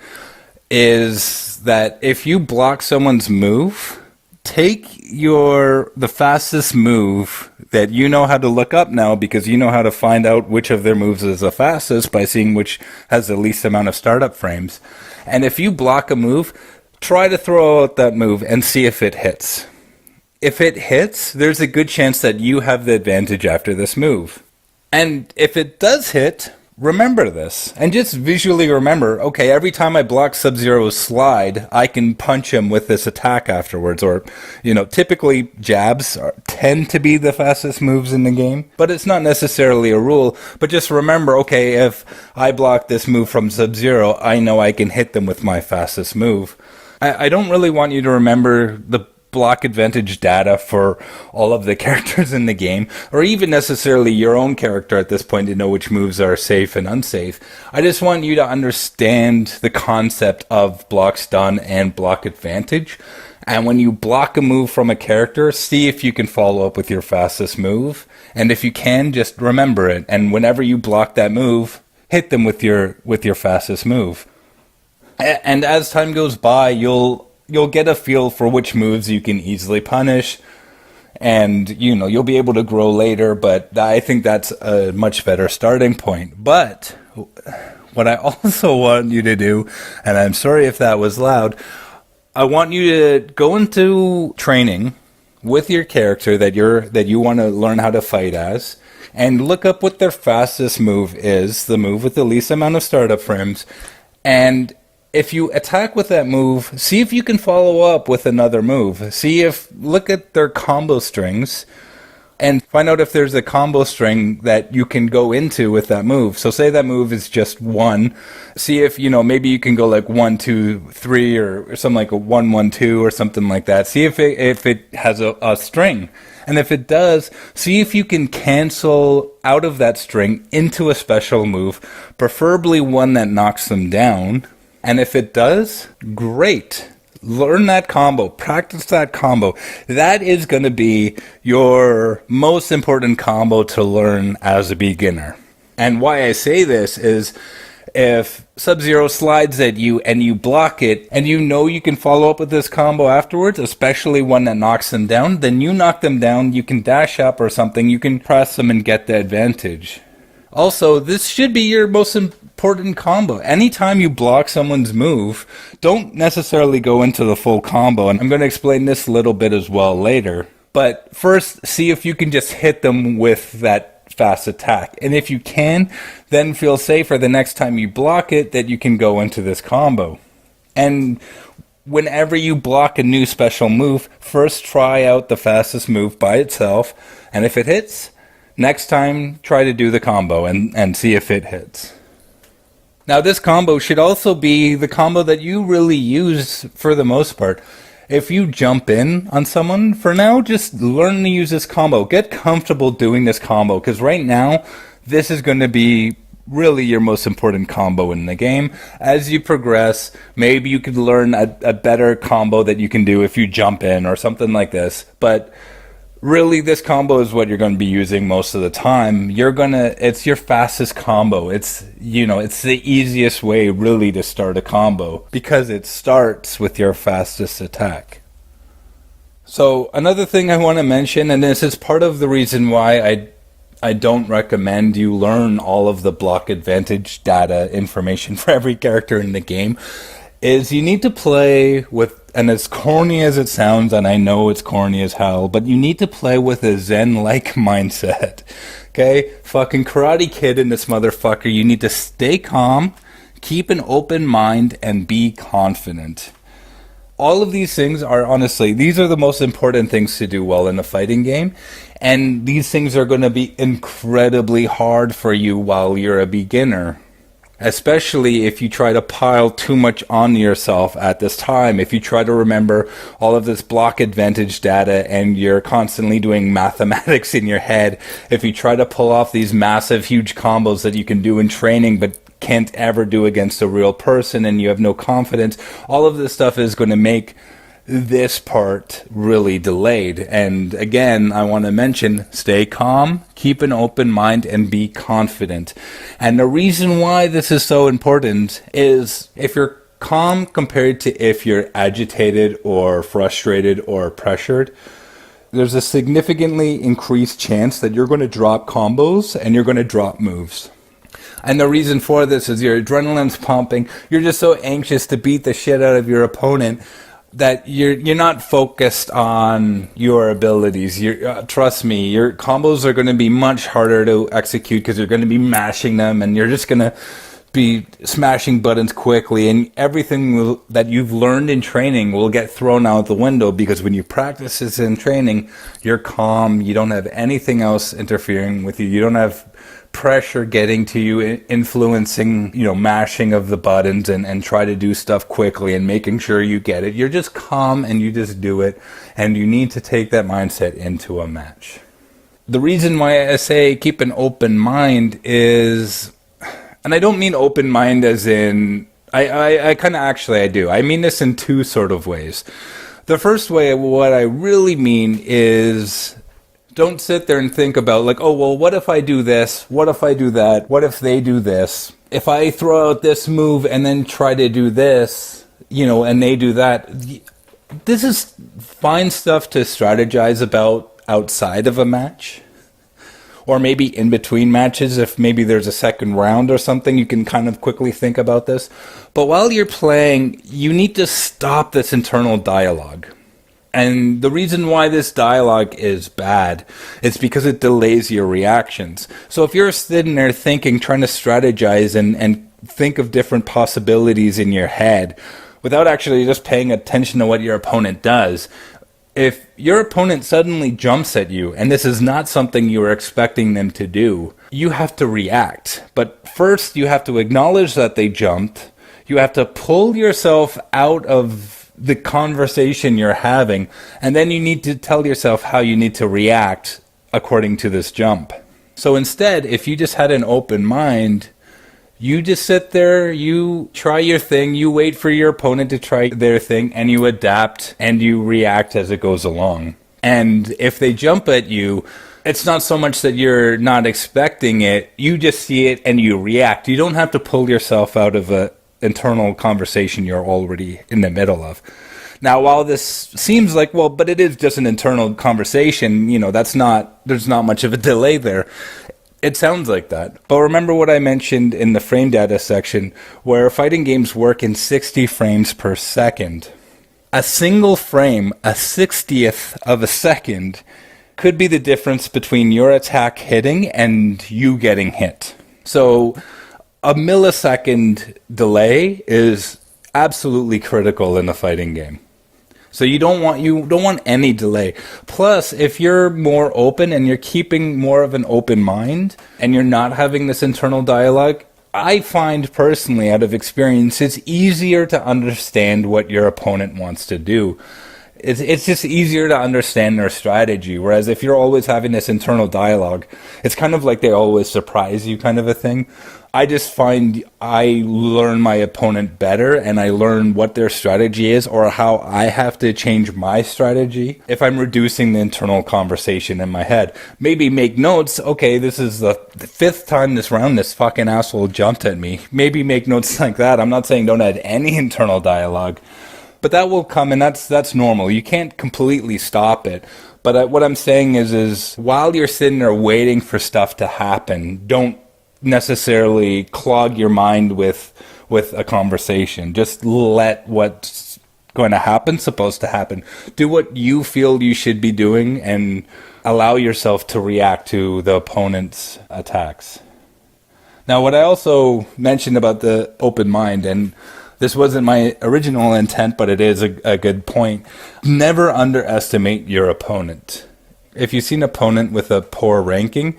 is that if you block someone's move, take the fastest move that you know how to look up now, because you know how to find out which of their moves is the fastest by seeing which has the least amount of startup frames. And if you block a move, try to throw out that move and see if it hits. If it hits, there's a good chance that you have the advantage after this move. And if it does hit, remember this. And just visually remember, okay, every time I block Sub-Zero's slide, I can punch him with this attack afterwards. Or, typically jabs tend to be the fastest moves in the game. But it's not necessarily a rule. But just remember, okay, if I block this move from Sub-Zero, I know I can hit them with my fastest move. I don't really want you to remember the block advantage data for all of the characters in the game, or even necessarily your own character at this point to know which moves are safe and unsafe. I just want you to understand the concept of block stun and block advantage. And when you block a move from a character, see if you can follow up with your fastest move. And if you can, just remember it. And whenever you block that move, hit them with your fastest move. And as time goes by, you'll get a feel for which moves you can easily punish, and you'll be able to grow later, but I think that's a much better starting point. But what I also want you to do, and I'm sorry if that was loud, I want you to go into training with your character that you want to learn how to fight as, and look up what their fastest move is, the move with the least amount of startup frames, and if you attack with that move, see if you can follow up with another move. Look at their combo strings and find out if there's a combo string that you can go into with that move. So say that move is just 1. See if, maybe you can go like 1, 2, 3 or something like a 1, 1, 2 or something like that. See if it has a string. And if it does, see if you can cancel out of that string into a special move, preferably one that knocks them down. And if it does, great. Learn that combo. Practice that combo. That is going to be your most important combo to learn as a beginner. And why I say this is if Sub-Zero slides at you and you block it and you can follow up with this combo afterwards, especially one that knocks them down, then you knock them down, you can dash up or something, you can press them and get the advantage. Also, this should be your most important combo. Anytime you block someone's move, don't necessarily go into the full combo. And I'm going to explain this a little bit as well later. But first, see if you can just hit them with that fast attack. And if you can, then feel safer the next time you block it that you can go into this combo. And whenever you block a new special move, first try out the fastest move by itself, and if it hits, next time try to do the combo and see if it hits. Now this combo should also be the combo that you really use for the most part. If you jump in on someone, for now, just learn to use this combo. Get comfortable doing this combo, because right now, this is going to be really your most important combo in the game. As you progress, maybe you could learn a better combo that you can do if you jump in or something like this. But really, this combo is what you're going to be using most of the time. It's your fastest combo. It's the easiest way really to start a combo, because it starts with your fastest attack. So another thing I want to mention, and this is part of the reason why I don't recommend you learn all of the block advantage data information for every character in the game, is you need to play with, and as corny as it sounds, and I know it's corny as hell, but you need to play with a Zen-like mindset. Okay? Fucking Karate Kid in this motherfucker. You need to stay calm, keep an open mind, and be confident. All of these things are, honestly, these are the most important things to do well in a fighting game. And these things are going to be incredibly hard for you while you're a beginner. Especially if you try to pile too much on yourself at this time. If you try to remember all of this block advantage data and you're constantly doing mathematics in your head. If you try to pull off these massive, huge combos that you can do in training but can't ever do against a real person, and you have no confidence, all of this stuff is going to make this part really delayed. And again, I want to mention, stay calm, keep an open mind, and be confident. And the reason why this is so important is if you're calm compared to if you're agitated or frustrated or pressured, there's a significantly increased chance that you're going to drop combos and you're going to drop moves. And the reason for this is your adrenaline's pumping. You're just so anxious to beat the shit out of your opponent that you're not focused on your abilities. Trust me, your combos are going to be much harder to execute because you're going to be mashing them, and you're just going to be smashing buttons quickly, and everything that you've learned in training will get thrown out the window, because when you practice this in training, you're calm, you don't have anything else interfering with you, you don't have pressure getting to you, influencing, mashing of the buttons and try to do stuff quickly and making sure you get it. You're just calm and you just do it, and you need to take that mindset into a match. The reason why I say keep an open mind is, and I don't mean open mind as in, I kind of actually I do. I mean this in two sort of ways. The first way, what I really mean is, don't sit there and think about like, oh, well, what if I do this? What if I do that? What if they do this? If I throw out this move and then try to do this, and they do that. This is fine stuff to strategize about outside of a match. Or maybe in between matches, if maybe there's a second round or something, you can kind of quickly think about this. But while you're playing, you need to stop this internal dialogue. And the reason why this dialogue is bad is because it delays your reactions. So if you're sitting there thinking, trying to strategize and think of different possibilities in your head without actually just paying attention to what your opponent does, if your opponent suddenly jumps at you, and this is not something you were expecting them to do, you have to react. But first, you have to acknowledge that they jumped. You have to pull yourself out of the conversation you're having, and then you need to tell yourself how you need to react according to this jump. So instead, if you just had an open mind, you just sit there, you try your thing, you wait for your opponent to try their thing, and you adapt and you react as it goes along. And if they jump at you, it's not so much that you're not expecting it, you just see it and you react. You don't have to pull yourself out of a internal conversation you're already in the middle of. Now, while this seems like, well, but it is just an internal conversation, there's not much of a delay there. It sounds like that. But remember what I mentioned in the frame data section, where fighting games work in 60 frames per second. A single frame, a 60th of a second, could be the difference between your attack hitting and you getting hit. So a millisecond delay is absolutely critical in a fighting game. So you don't want any delay. Plus, if you're more open and you're keeping more of an open mind and you're not having this internal dialogue, I find personally, out of experience, it's easier to understand what your opponent wants to do. It's just easier to understand their strategy. Whereas if you're always having this internal dialogue, it's kind of like they always surprise you kind of a thing. I just find I learn my opponent better and I learn what their strategy is or how I have to change my strategy if I'm reducing the internal conversation in my head. Maybe make notes. Okay, this is the fifth time this round this fucking asshole jumped at me. Maybe make notes like that. I'm not saying don't add any internal dialogue. But that will come, and that's normal. You can't completely stop it. But what I'm saying is while you're sitting there waiting for stuff to happen, don't necessarily clog your mind with a conversation. Just let what's going to happen supposed to happen. Do what you feel you should be doing, and allow yourself to react to the opponent's attacks. Now, what I also mentioned about the open mind, and this wasn't my original intent, but it is a good point. Never underestimate your opponent. If you see an opponent with a poor ranking,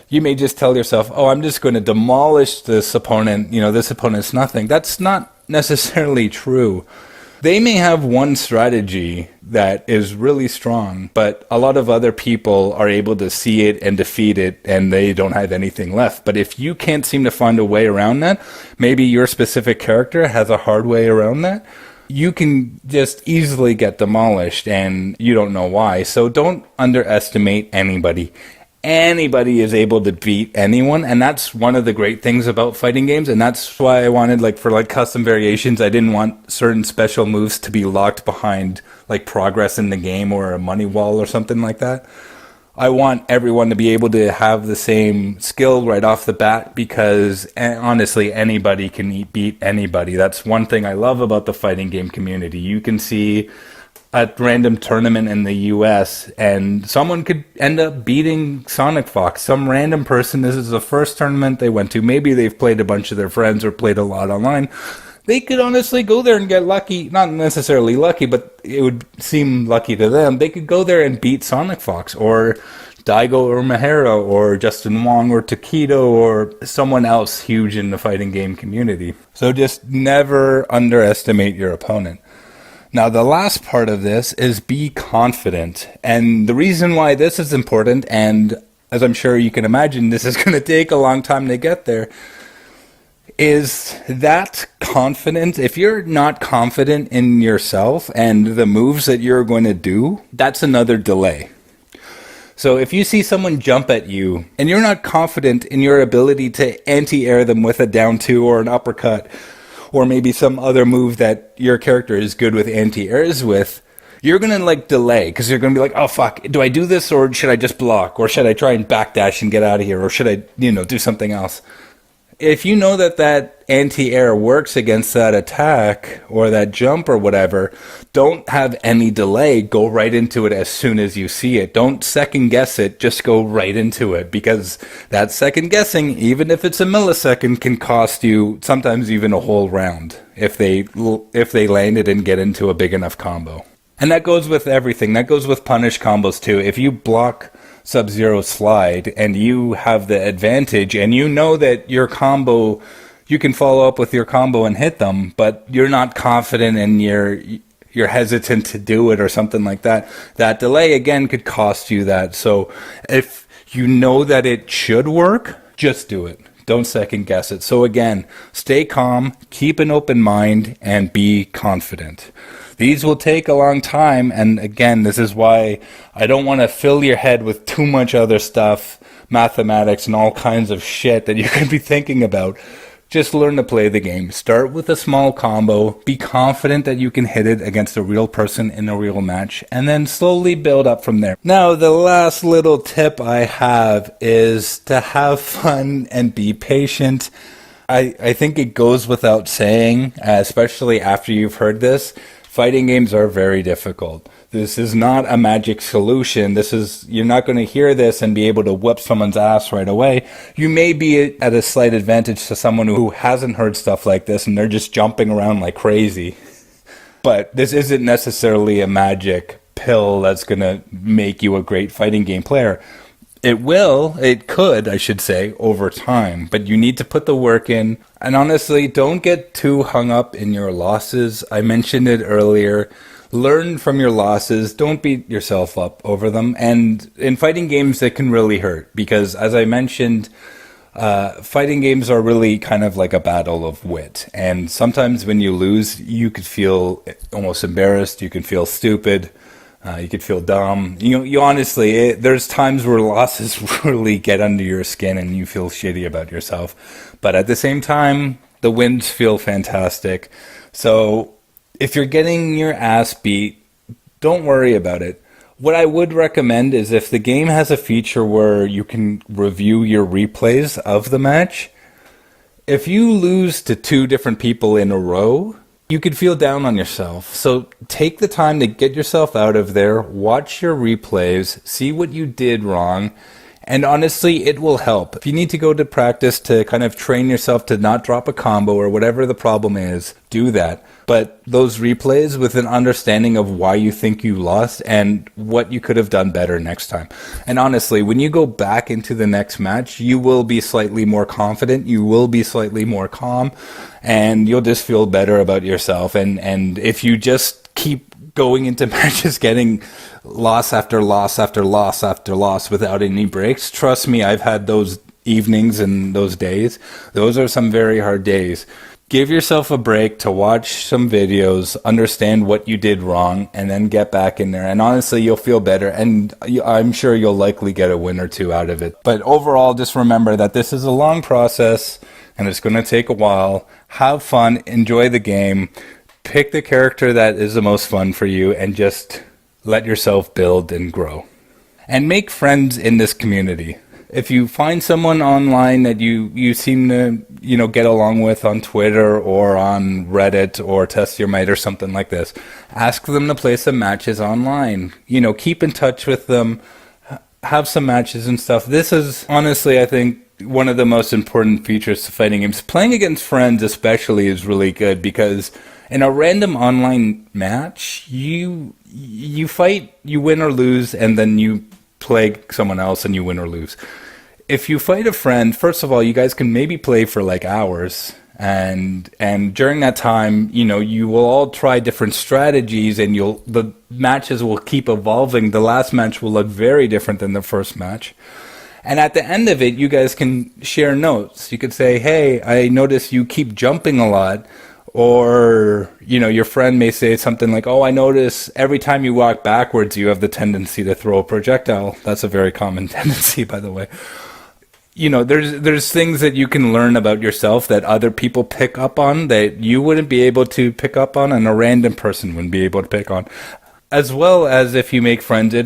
you may just tell yourself, oh, I'm just going to demolish this opponent. This opponent's nothing. That's not necessarily true. They may have one strategy that is really strong, but a lot of other people are able to see it and defeat it, and they don't have anything left. But if you can't seem to find a way around that, maybe your specific character has a hard way around that, you can just easily get demolished, and you don't know why. So don't underestimate anybody. Anybody is able to beat anyone, and that's one of the great things about fighting games, and that's why I wanted, for custom variations, I didn't want certain special moves to be locked behind progress in the game or a money wall or something like that. I want everyone to be able to have the same skill right off the bat, because honestly, anybody can beat anybody. That's one thing I love about the fighting game community. You can see a random tournament in the US and someone could end up beating Sonic Fox. Some random person, this is the first tournament they went to. Maybe they've played a bunch of their friends or played a lot online. They could honestly go there and get lucky. Not necessarily lucky, but it would seem lucky to them. They could go there and beat Sonic Fox or Daigo or Mahara or Justin Wong or Taquito or someone else huge in the fighting game community. So just never underestimate your opponent. Now, the last part of this is be confident. And the reason why this is important, and as I'm sure you can imagine, this is going to take a long time to get there, is that confidence. If you're not confident in yourself and the moves that you're going to do, that's another delay. So if you see someone jump at you and you're not confident in your ability to anti-air them with a down two or an uppercut, or maybe some other move that your character is good with anti-airs with, you're going to delay, because you're going to be like, oh fuck, do I do this or should I just block? Or should I try and backdash and get out of here? Or should I, do something else? If you know that anti-air works against that attack or that jump or whatever, don't have any delay. Go right into it as soon as you see it. Don't second guess it. Just go right into it, because that second guessing, even if it's a millisecond, can cost you sometimes even a whole round if they land it and get into a big enough combo. And that goes with everything. That goes with punish combos too. If you block Sub-Zero slide and you have the advantage and you know that your combo, you can follow up with your combo and hit them, but you're not confident and you're hesitant to do it or something like that, that delay again could cost you that. So if you know that it should work, just do it. Don't second guess it. So again, stay calm, keep an open mind, and be confident. These will take a long time, and again, this is why I don't want to fill your head with too much other stuff, mathematics and all kinds of shit that you could be thinking about. Just learn to play the game. Start with a small combo, be confident that you can hit it against a real person in a real match, and then slowly build up from there. Now, the last little tip I have is to have fun and be patient. I think it goes without saying, especially after you've heard this, Fighting games are very difficult. This is not a magic solution. You're not going to hear this and be able to whoop someone's ass right away. You may be at a slight advantage to someone who hasn't heard stuff like this and they're just jumping around like crazy. But this isn't necessarily a magic pill that's going to make you a great fighting game player. It could, I should say, over time, but you need to put the work in. And honestly, don't get too hung up in your losses. I mentioned it earlier. Learn from your losses. Don't beat yourself up over them. And in fighting games, it can really hurt because, as I mentioned, fighting games are really kind of like a battle of wit. And sometimes when you lose, you could feel almost embarrassed. You can feel stupid. You could feel dumb. You honestly, there's times where losses really get under your skin and you feel shitty about yourself. But at the same time, the wins feel fantastic. So if you're getting your ass beat, don't worry about it. What I would recommend is if the game has a feature where you can review your replays of the match, if you lose to 2 different people in a row, you could feel down on yourself. So take the time to get yourself out of there, watch your replays, see what you did wrong, and honestly, it will help. If you need to go to practice to kind of train yourself to not drop a combo or whatever the problem is, do that. But those replays with an understanding of why you think you lost and what you could have done better next time. And honestly, when you go back into the next match, you will be slightly more confident, you will be slightly more calm, and you'll just feel better about yourself. And if you just keep going into matches getting loss after loss after loss after loss without any breaks, trust me, I've had those evenings and those days. Those are some very hard days. Give yourself a break to watch some videos, understand what you did wrong, and then get back in there. And honestly, you'll feel better, and I'm sure you'll likely get a win or 2 out of it. But overall, just remember that this is a long process, and it's going to take a while. Have fun, enjoy the game, pick the character that is the most fun for you, and just let yourself build and grow. And make friends in this community. If you find someone online that you seem to, get along with on Twitter or on Reddit or Test Your Might or something like this, ask them to play some matches online. Keep in touch with them, have some matches and stuff. This is honestly, I think, one of the most important features to fighting games. Playing against friends especially is really good because in a random online match, you fight, you win or lose, and then you play someone else and you win or lose. If you fight a friend, first of all, you guys can maybe play for like hours, and during that time, you will all try different strategies, and the matches will keep evolving. The last match will look very different than the first match. And at the end of it, you guys can share notes. You could say, hey, I notice you keep jumping a lot. Or, your friend may say something like, oh, I notice every time you walk backwards, you have the tendency to throw a projectile. That's a very common tendency, by the way. There's things that you can learn about yourself that other people pick up on that you wouldn't be able to pick up on and a random person wouldn't be able to pick on. As well as if you make friends, it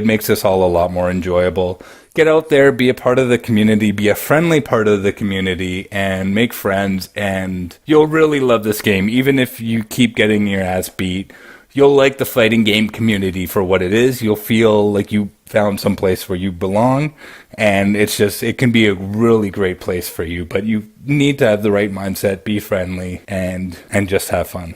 makes this all a lot more enjoyable. Get out there, be a part of the community, be a friendly part of the community, and make friends, and you'll really love this game. Even if you keep getting your ass beat, you'll like the fighting game community for what it is. You'll feel like you found some place where you belong, and it can be a really great place for you, but you need to have the right mindset, be friendly, and just have fun.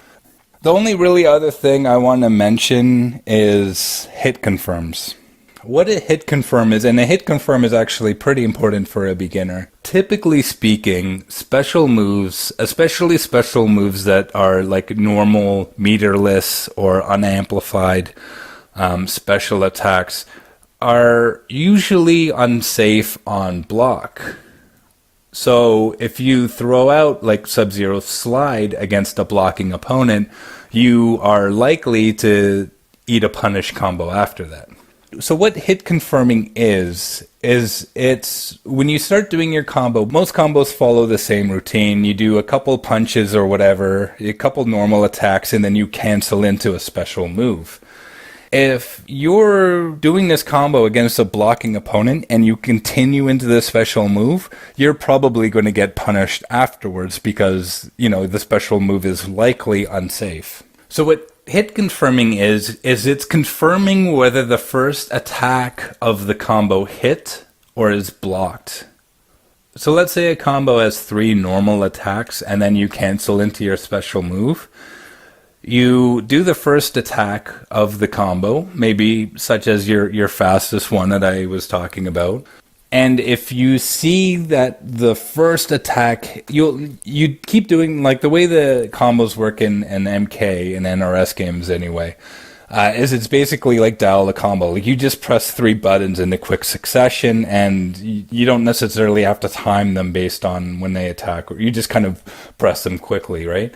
The only really other thing I want to mention is hit confirms. What a hit confirm is, and a hit confirm is actually pretty important for a beginner. Typically speaking, special moves, especially special moves that are like normal, meterless, or unamplified special attacks, are usually unsafe on block. So if you throw out like Sub-Zero Slide against a blocking opponent, you are likely to eat a punish combo after that. So what hit confirming is it's when you start doing your combo, most combos follow the same routine. You do a couple punches or whatever, a couple normal attacks, and then you cancel into a special move. If you're doing this combo against a blocking opponent and you continue into the special move, you're probably going to get punished afterwards because, the special move is likely unsafe. So what hit confirming is it's confirming whether the first attack of the combo hit or is blocked. So let's say a combo has 3 normal attacks and then you cancel into your special move. You do the first attack of the combo, maybe such as your fastest one that I was talking about. And if you see that the first attack, you keep doing, like the way the combos work in MK and NRS games anyway, is it's basically like dial a combo. Like you just press 3 buttons in a quick succession, and you don't necessarily have to time them based on when they attack. Or you just kind of press them quickly, right?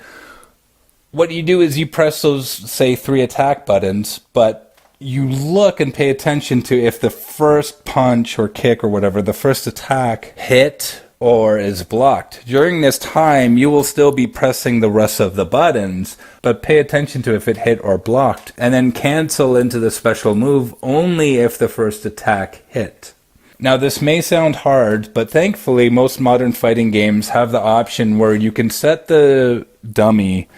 What you do is you press those, say, 3 attack buttons, but you look and pay attention to if the first punch or kick or whatever, the first attack hit or is blocked. During this time, you will still be pressing the rest of the buttons, but pay attention to if it hit or blocked, and then cancel into the special move only if the first attack hit. Now, this may sound hard, but thankfully most modern fighting games have the option where you can set the dummy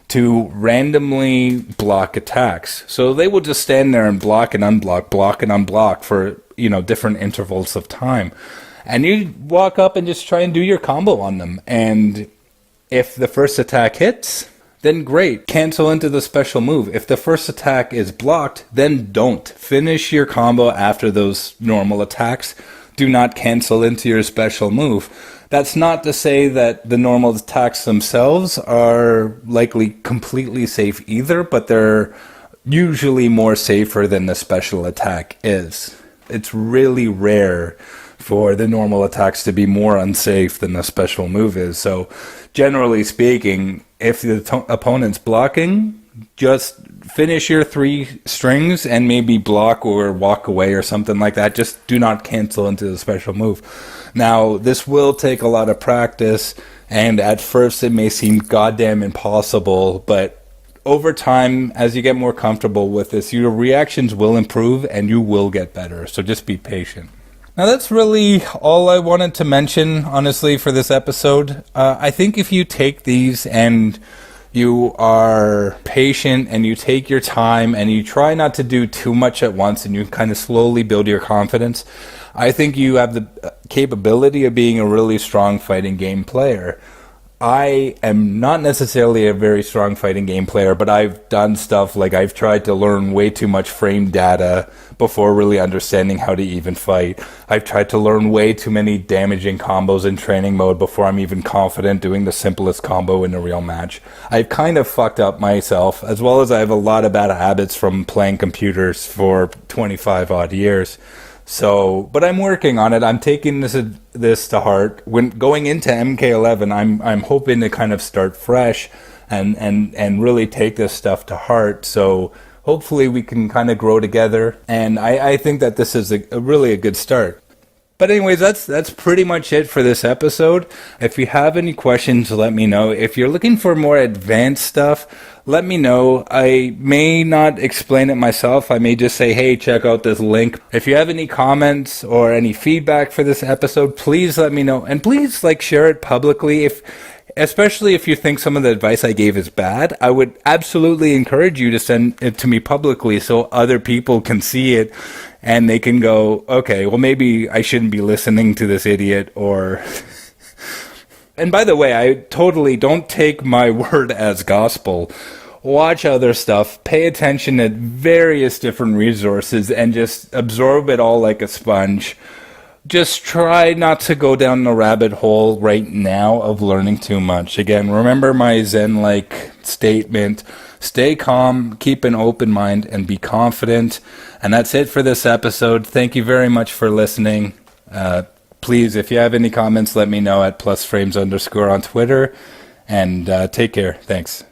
to randomly block attacks. So they will just stand there and block and unblock for, different intervals of time. And you walk up and just try and do your combo on them. And if the first attack hits, then great. Cancel into the special move. If the first attack is blocked, then don't. Finish your combo after those normal attacks. Do not cancel into your special move. That's not to say that the normal attacks themselves are likely completely safe either, but they're usually more safer than the special attack is. It's really rare for the normal attacks to be more unsafe than the special move is. So generally speaking, if the opponent's blocking, just finish your 3 strings and maybe block or walk away or something like that. Just do not cancel into the special move. Now, this will take a lot of practice, and at first it may seem goddamn impossible, but over time, as you get more comfortable with this, your reactions will improve and you will get better. So just be patient. Now, that's really all I wanted to mention, honestly, for this episode. I think if you take these and you are patient and you take your time and you try not to do too much at once and you kind of slowly build your confidence, I think you have the capability of being a really strong fighting game player. I am not necessarily a very strong fighting game player, but I've done stuff like I've tried to learn way too much frame data before really understanding how to even fight. I've tried to learn way too many damaging combos in training mode before I'm even confident doing the simplest combo in a real match. I've kind of fucked up myself, as well as I have a lot of bad habits from playing computers for 25 odd years. So, but I'm working on it. I'm taking this to heart. When going into MK11, I'm hoping to kind of start fresh and really take this stuff to heart. So hopefully we can kind of grow together. And I think that this is a really good start. But anyways, that's pretty much it for this episode. If you have any questions, let me know. If you're looking for more advanced stuff, let me know. I may not explain it myself. I may just say, hey, check out this link. If you have any comments or any feedback for this episode, please let me know. And please share it publicly. Especially if you think some of the advice I gave is bad, I would absolutely encourage you to send it to me publicly so other people can see it and they can go, okay, well, maybe I shouldn't be listening to this idiot, or... And by the way, I totally don't take my word as gospel. Watch other stuff, pay attention to various different resources, and just absorb it all like a sponge. Just try not to go down the rabbit hole right now of learning too much. Again, remember my Zen-like statement. Stay calm, keep an open mind, and be confident. And that's it for this episode. Thank you very much for listening. Please, if you have any comments, let me know at +frames_ on Twitter. And take care. Thanks.